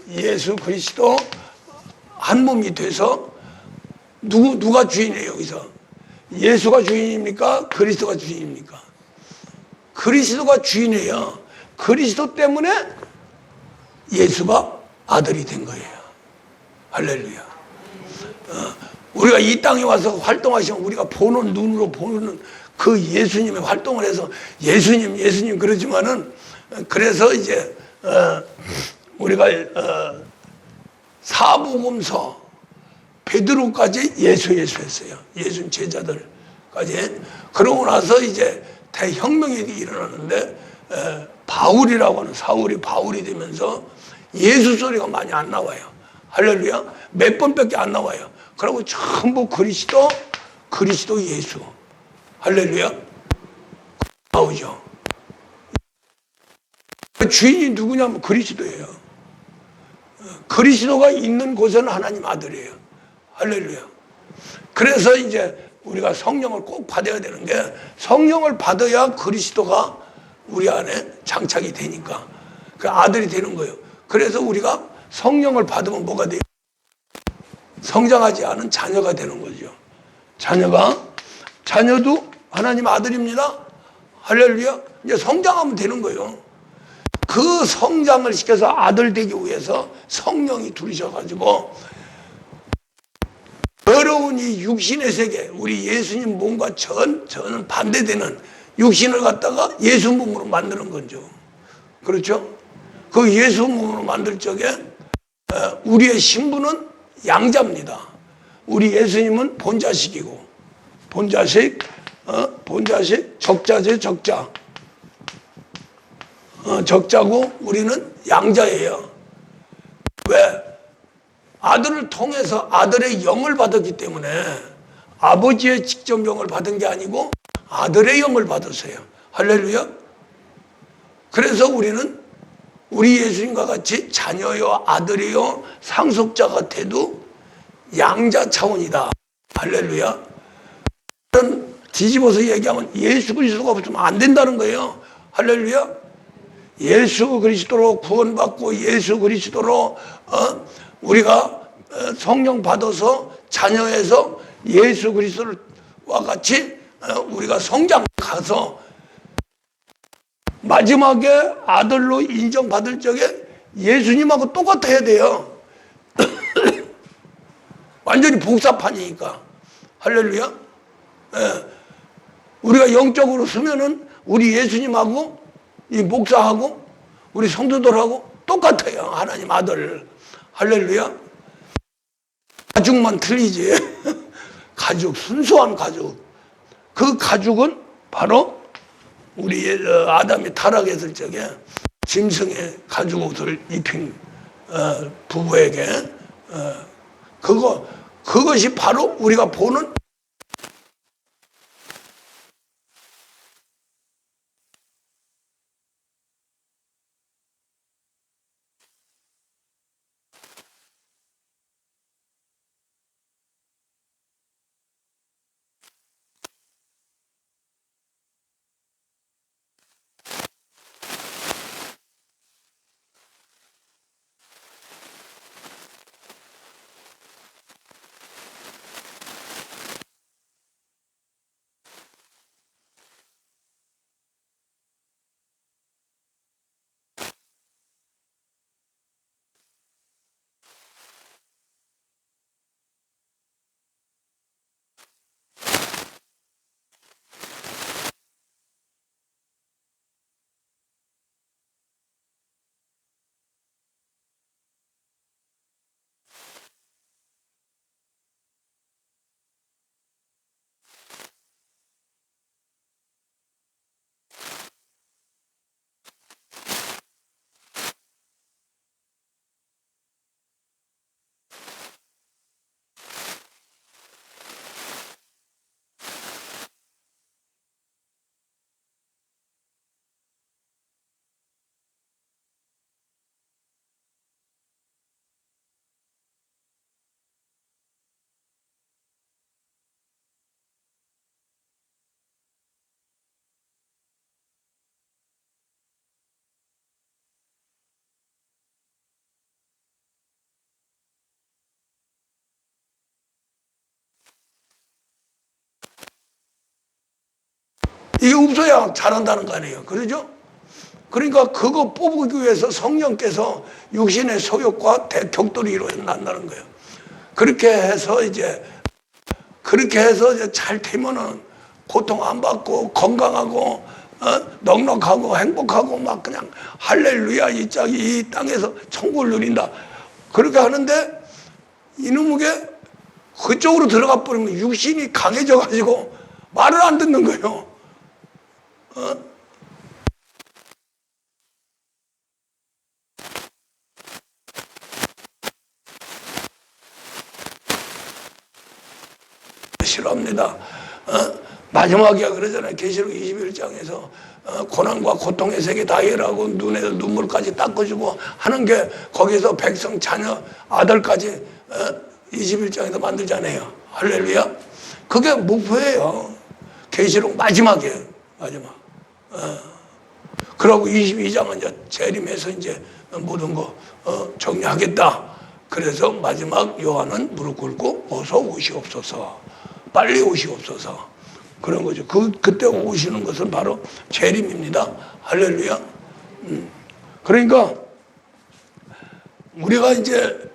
예수 그리스도 한 몸이 돼서 누가 주인이에요? 여기서 예수가 주인입니까? 그리스도가 주인입니까? 그리스도가 주인이에요. 그리스도 때문에 예수가 아들이 된 거예요. 할렐루야. 우리가 이 땅에 와서 활동하시면 우리가 보는 눈으로 보는 그 예수님의 활동을 해서 예수님 그러지만은, 그래서 이제 우리가 사복음서 베드로까지 예수 했어요. 예수 제자들까지. 그러고 나서 이제 대혁명이 일어나는데 바울이라고 하는 사울이 바울이 되면서 예수 소리가 많이 안 나와요. 할렐루야. 몇 번밖에 안 나와요. 그리고 전부 그리스도 예수. 할렐루야. 나오죠. 주인이 누구냐면 그리스도예요. 그리스도가 있는 곳은 하나님 아들이에요. 할렐루야. 그래서 이제 우리가 성령을 꼭 받아야 되는 게, 성령을 받아야 그리스도가 우리 안에 장착이 되니까 그 아들이 되는 거예요. 그래서 우리가 성령을 받으면 뭐가 돼요? 성장하지 않은 자녀가 되는 거죠. 자녀도 하나님 아들입니다. 할렐루야. 이제 성장하면 되는 거예요. 그 성장을 시켜서 아들 되기 위해서 성령이 들으셔가지고, 더러운 이 육신의 세계, 우리 예수님 몸과 저는 반대되는 육신을 갖다가 예수 몸으로 만드는 거죠. 그렇죠? 그 예수 몸으로 만들 적에 우리의 신분은 양자입니다. 우리 예수님은 본자식이고, 본자식, 적자제 적자. 적자고 우리는 양자예요. 왜? 아들을 통해서 아들의 영을 받았기 때문에, 아버지의 직접 영을 받은 게 아니고 아들의 영을 받았어요. 할렐루야. 그래서 우리는 우리 예수님과 같이 자녀요 아들이요 상속자가 돼도 양자 차원이다. 할렐루야. 뒤집어서 얘기하면 예수 그리스도가 없으면 안 된다는 거예요. 할렐루야. 예수 그리스도로 구원받고 예수 그리스도로 우리가 성령 받아서 자녀에서 예수 그리스도와 같이 우리가 성장 가서 마지막에 아들로 인정받을 적에 예수님하고 똑같아야 돼요. 완전히 복사판이니까. 할렐루야. 우리가 영적으로 쓰면은 우리 예수님하고 이 목사하고 우리 성도들하고 똑같아요. 하나님 아들. 할렐루야. 가죽만 틀리지. 가죽, 순수한 가죽. 그 가죽은 바로 우리 아담이 타락했을 적에 짐승의 가죽 옷을 입힌 부부에게 그것이 바로 우리가 보는 이게 없어야 잘한다는 거 아니에요. 그러죠? 그러니까 그거 뽑기 위해서 성령께서 육신의 소욕과 격돌이 일어난다는 거예요. 그렇게 해서 이제 잘 되면은 고통 안 받고 건강하고 넉넉하고 행복하고 막 그냥 할렐루야 이 땅에서 천국을 누린다. 그렇게 하는데 이놈에게 그쪽으로 들어가 버리면 육신이 강해져 가지고 말을 안 듣는 거예요. 싫어합니다. 마지막에 그러잖아요. 계시록 21장에서 고난과 고통의 세계 다 해라고 눈에서 눈물까지 닦아주고 하는 게 거기서 백성 자녀 아들까지 21장에서 만들잖아요. 할렐루야. 그게 목표예요. 계시록 마지막이에요. 마지막. 그러고 22장은 이제 재림해서 이제 모든 거 정리하겠다. 그래서 마지막 요한은 무릎 꿇고 어서 오시옵소서. 빨리 오시옵소서. 그런 거죠. 그때 오시는 것은 바로 재림입니다. 할렐루야. 그러니까 우리가 이제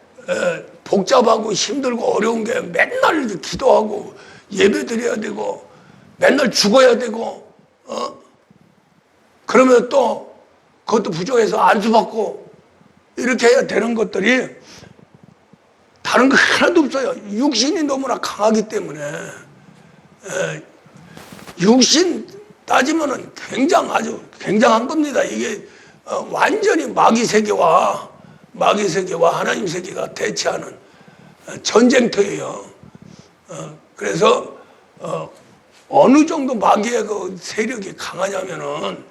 복잡하고 힘들고 어려운 게 맨날 기도하고 예배 드려야 되고 맨날 죽어야 되고 그러면 또 그것도 부족해서 안수받고 이렇게 해야 되는 것들이 다른 거 하나도 없어요. 육신이 너무나 강하기 때문에 육신 따지면은 아주 굉장한 겁니다. 이게 완전히 마귀 세계와 하나님 세계가 대치하는 전쟁터예요. 그래서 어느 정도 마귀의 그 세력이 강하냐면은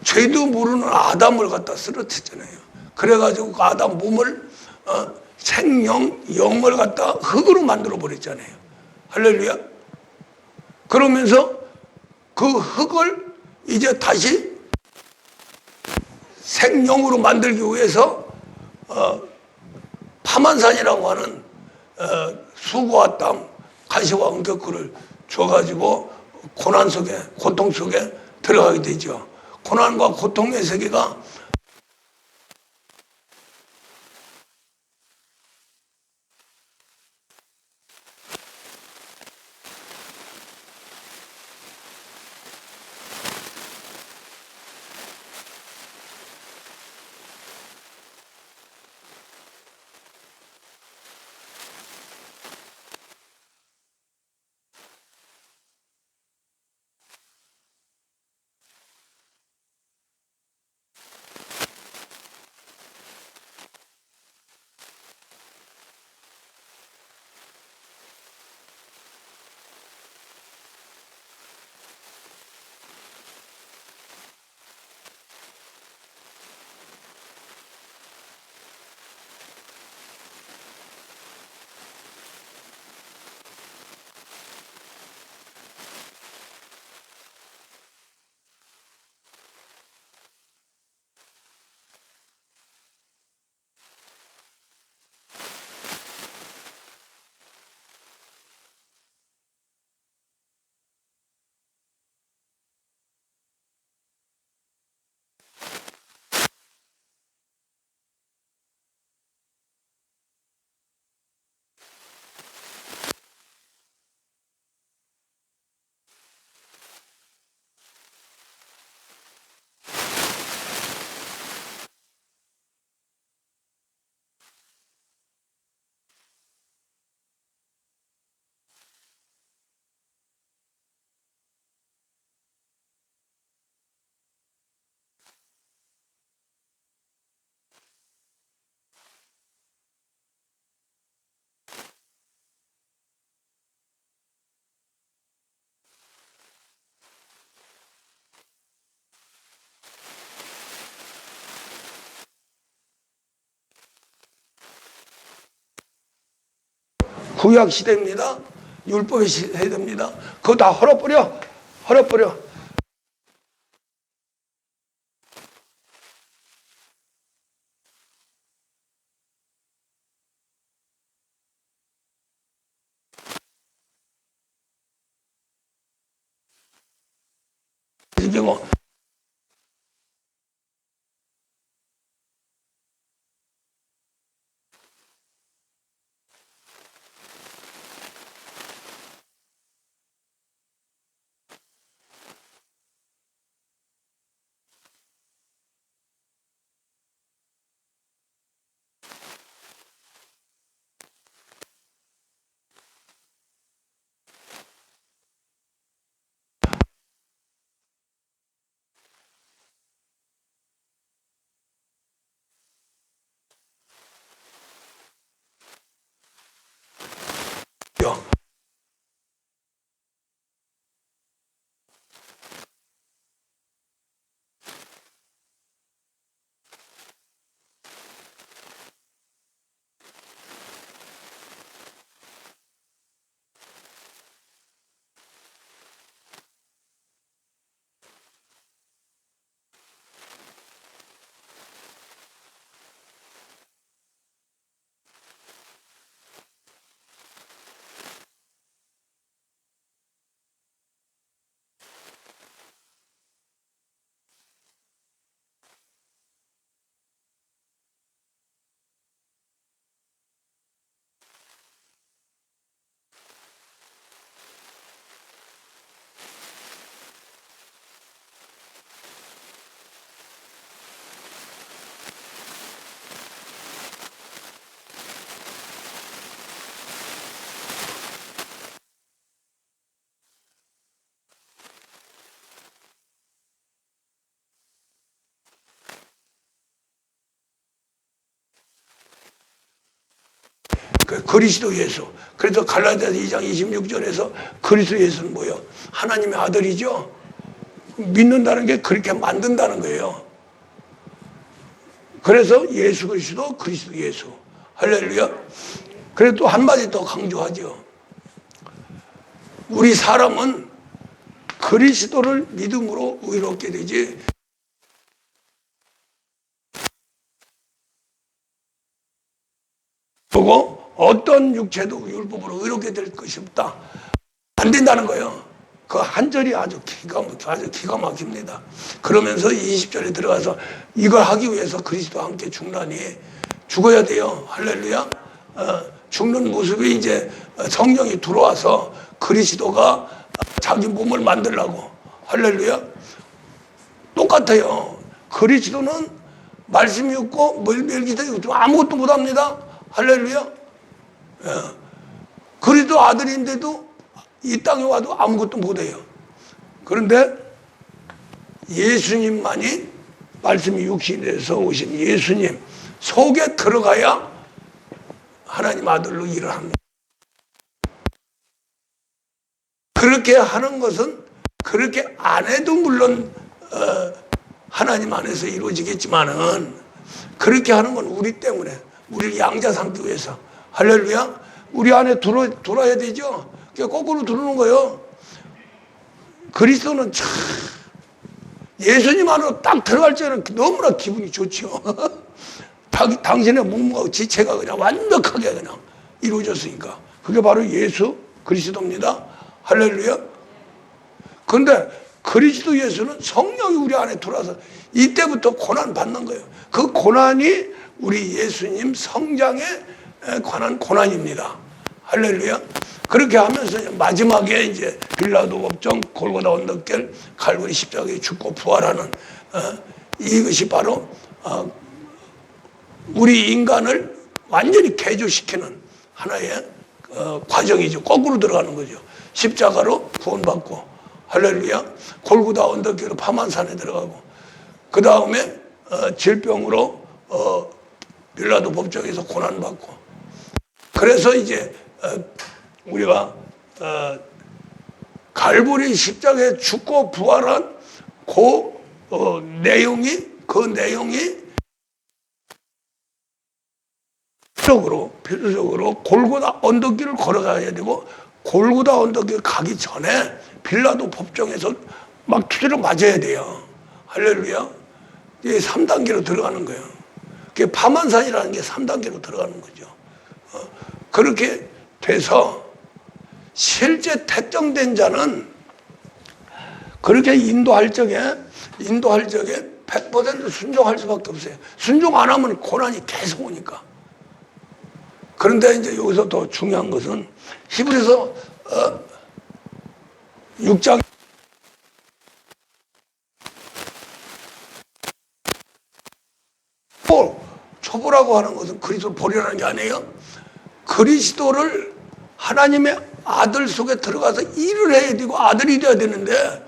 죄도 모르는 아담을 갖다 쓰러뜨렸잖아요. 그래가지고 그 아담 몸을 생명, 영을 갖다 흙으로 만들어 버렸잖아요. 할렐루야. 그러면서 그 흙을 이제 다시 생명으로 만들기 위해서 파만산이라고 하는 수고와 땀, 가시와 은격구를 줘가지고 고난 속에, 고통 속에 들어가게 되죠. 고난과 고통의 세계가 구약 시대입니다. 율법의 시대입니다. 그거 다 헐어버려. 헐어버려. 이게 뭐 그리스도 예수. 그래서 갈라디아서 2장 26절에서 그리스도 예수는 뭐예요? 하나님의 아들이죠. 믿는다는 게 그렇게 만든다는 거예요. 그래서 예수 그리스도, 그리스도 예수. 할렐루야. 그래도 한마디 더 강조하죠. 우리 사람은 그리스도를 믿음으로 의롭게 되지, 그리고 어떤 육체도 율법으로 의롭게 될 것이 없다. 안 된다는 거예요. 그 한 절이 아주 기가 막힙니다. 그러면서 20절에 들어가서 이걸 하기 위해서 그리스도와 함께 죽나니, 죽어야 돼요. 할렐루야. 죽는 모습이 이제 성령이 들어와서 그리스도가 자기 몸을 만들라고. 할렐루야. 똑같아요. 그리스도는 말씀이 없고 멜기세덱이 아무것도 못합니다. 할렐루야. 그리스도 아들인데도 이 땅에 와도 아무것도 못해요. 그런데 예수님만이, 말씀이 육신이 돼서 오신 예수님 속에 들어가야 하나님 아들로 일을 합니다. 그렇게 하는 것은, 그렇게 안 해도 물론 하나님 안에서 이루어지겠지만은, 그렇게 하는 건 우리 때문에, 우리를 양자 삼기 위해서. 할렐루야. 우리 안에 들어야 되죠. 거꾸로 들어오는 거예요. 그리스도는 참 예수님 안으로 딱 들어갈 때는 너무나 기분이 좋죠. 당신의 몸과 지체가 그냥 완벽하게 그냥 이루어졌으니까. 그게 바로 예수 그리스도입니다. 할렐루야. 그런데 그리스도 예수는 성령이 우리 안에 들어와서 이때부터 고난 받는 거예요. 그 고난이 우리 예수님 성장에 관한 고난입니다. 할렐루야. 그렇게 하면서 마지막에 이제 빌라도 법정, 골고다 언덕길, 갈보리 십자가에 죽고 부활하는 이것이 바로 우리 인간을 완전히 개조시키는 하나의 과정이죠. 거꾸로 들어가는 거죠. 십자가로 구원받고, 할렐루야. 골고다 언덕길로 파만산에 들어가고, 그 다음에 질병으로 빌라도 법정에서 고난받고, 그래서 이제 우리가 갈보리 십자가에 죽고 부활한 그 내용이 필수적으로 골고다 언덕길을 걸어가야 되고, 골고다 언덕길 가기 전에 빌라도 법정에서 막 투지를 맞아야 돼요. 할렐루야. 이게 3단계로 들어가는 거예요. 그게 파만산이라는 게 3단계로 들어가는 거죠. 그렇게 돼서 실제 택정된 자는 그렇게 인도할 적에 100% 순종할 수밖에 없어요. 순종 안 하면 고난이 계속 오니까. 그런데 이제 여기서 더 중요한 것은 히브리서 6장 초보라고 하는 것은 그리스도를 버리라는 게 아니에요. 그리스도를 하나님의 아들 속에 들어가서 일을 해야 되고 아들이 돼야 되는데,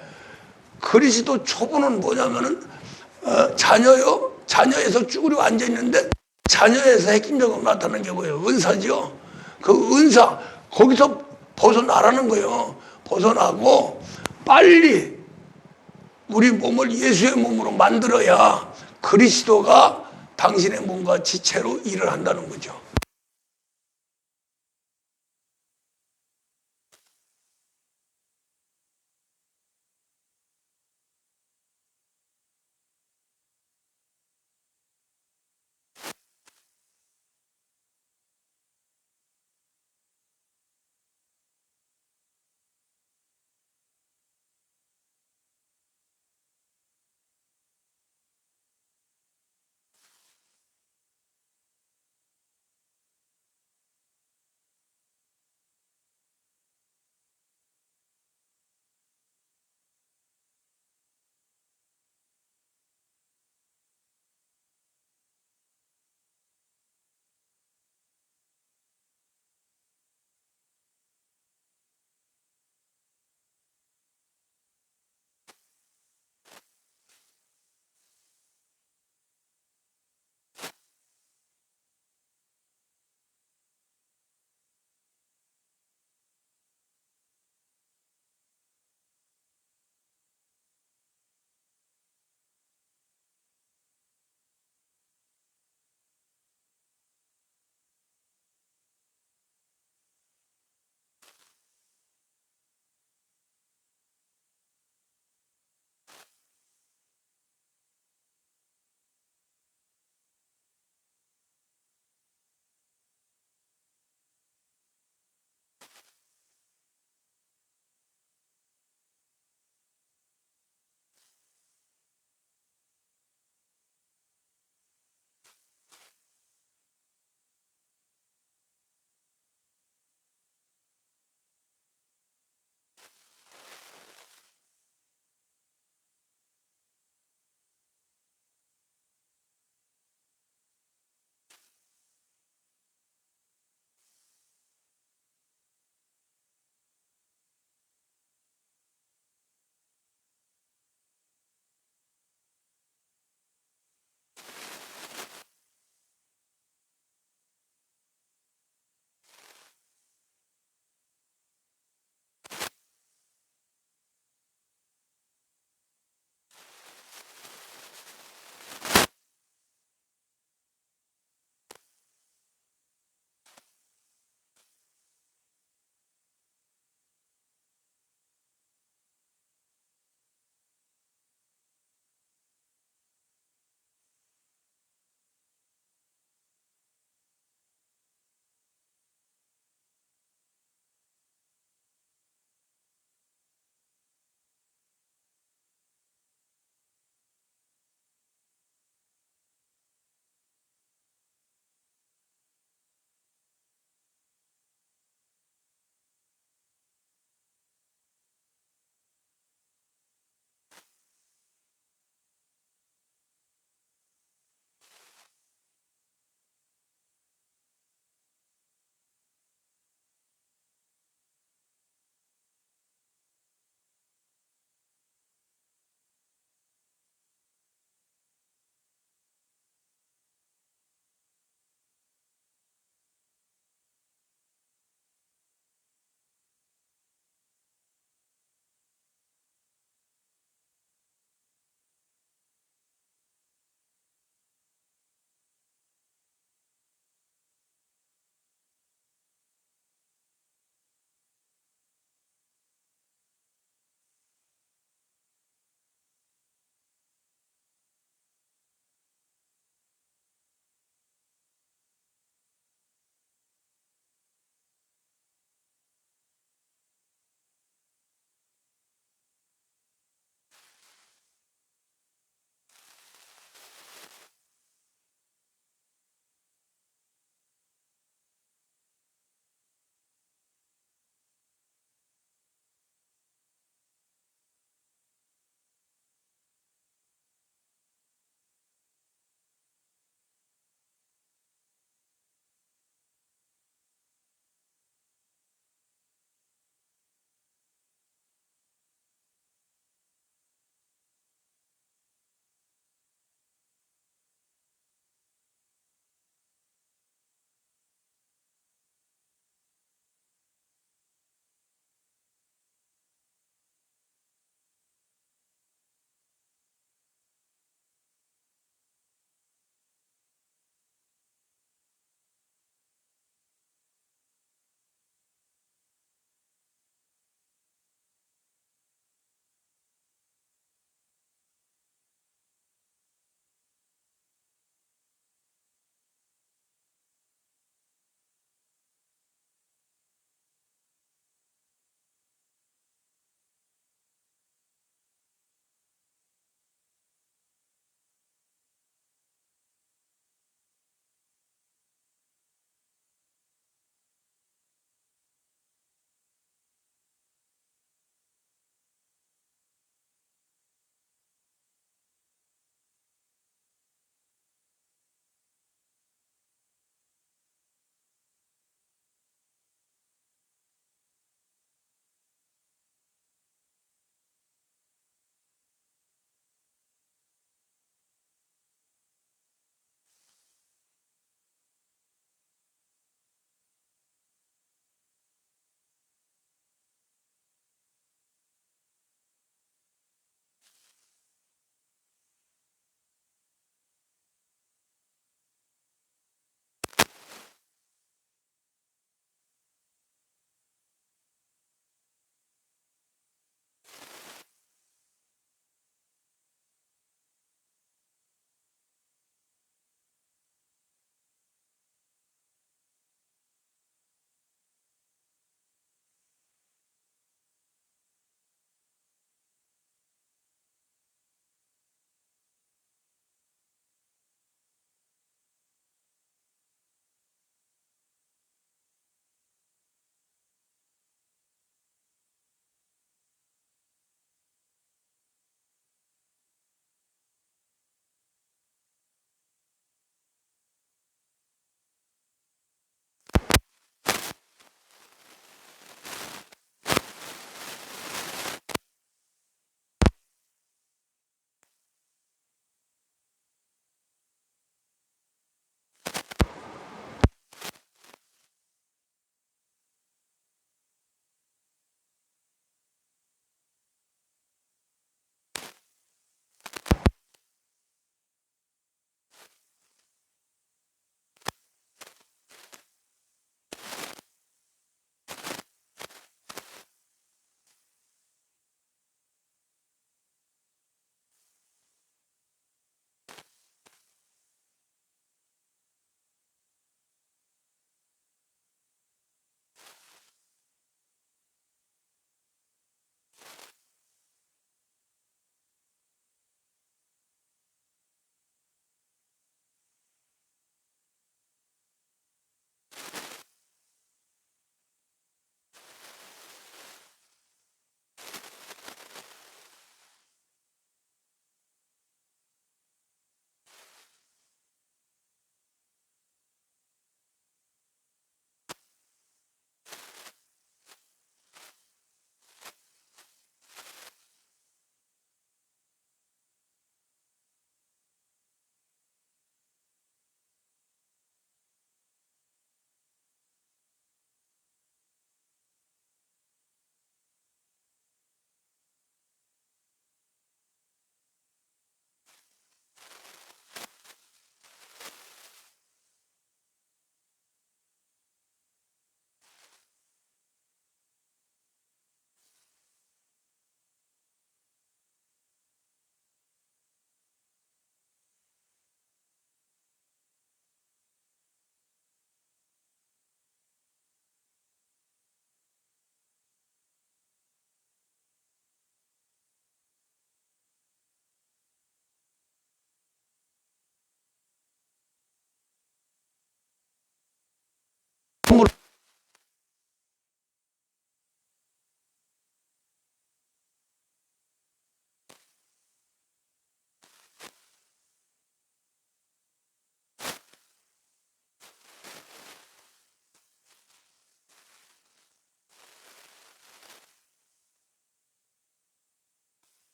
그리스도 초보는 뭐냐면은 자녀에서 쭈그리고 앉아 있는데 자녀에서 핵심적으로 나타나는 게 뭐예요? 은사죠. 그 은사 거기서 벗어나라는 거예요. 벗어나고 빨리 우리 몸을 예수의 몸으로 만들어야 그리스도가 당신의 몸과 지체로 일을 한다는 거죠.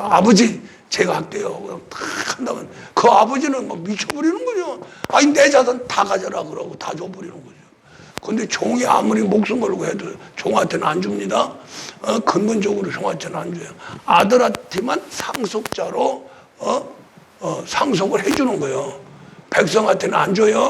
아버지 제가 할게요. 그럼 탁 한다면 그 아버지는 막 미쳐버리는 거죠. 아니 내 자산 다 가져라 그러고 다 줘버리는 거죠. 근데 종이 아무리 목숨 걸고 해도 종한테는 안 줍니다. 근본적으로 종한테는 안 줘요. 아들한테만 상속자로 상속을 해주는 거예요. 백성한테는 안 줘요.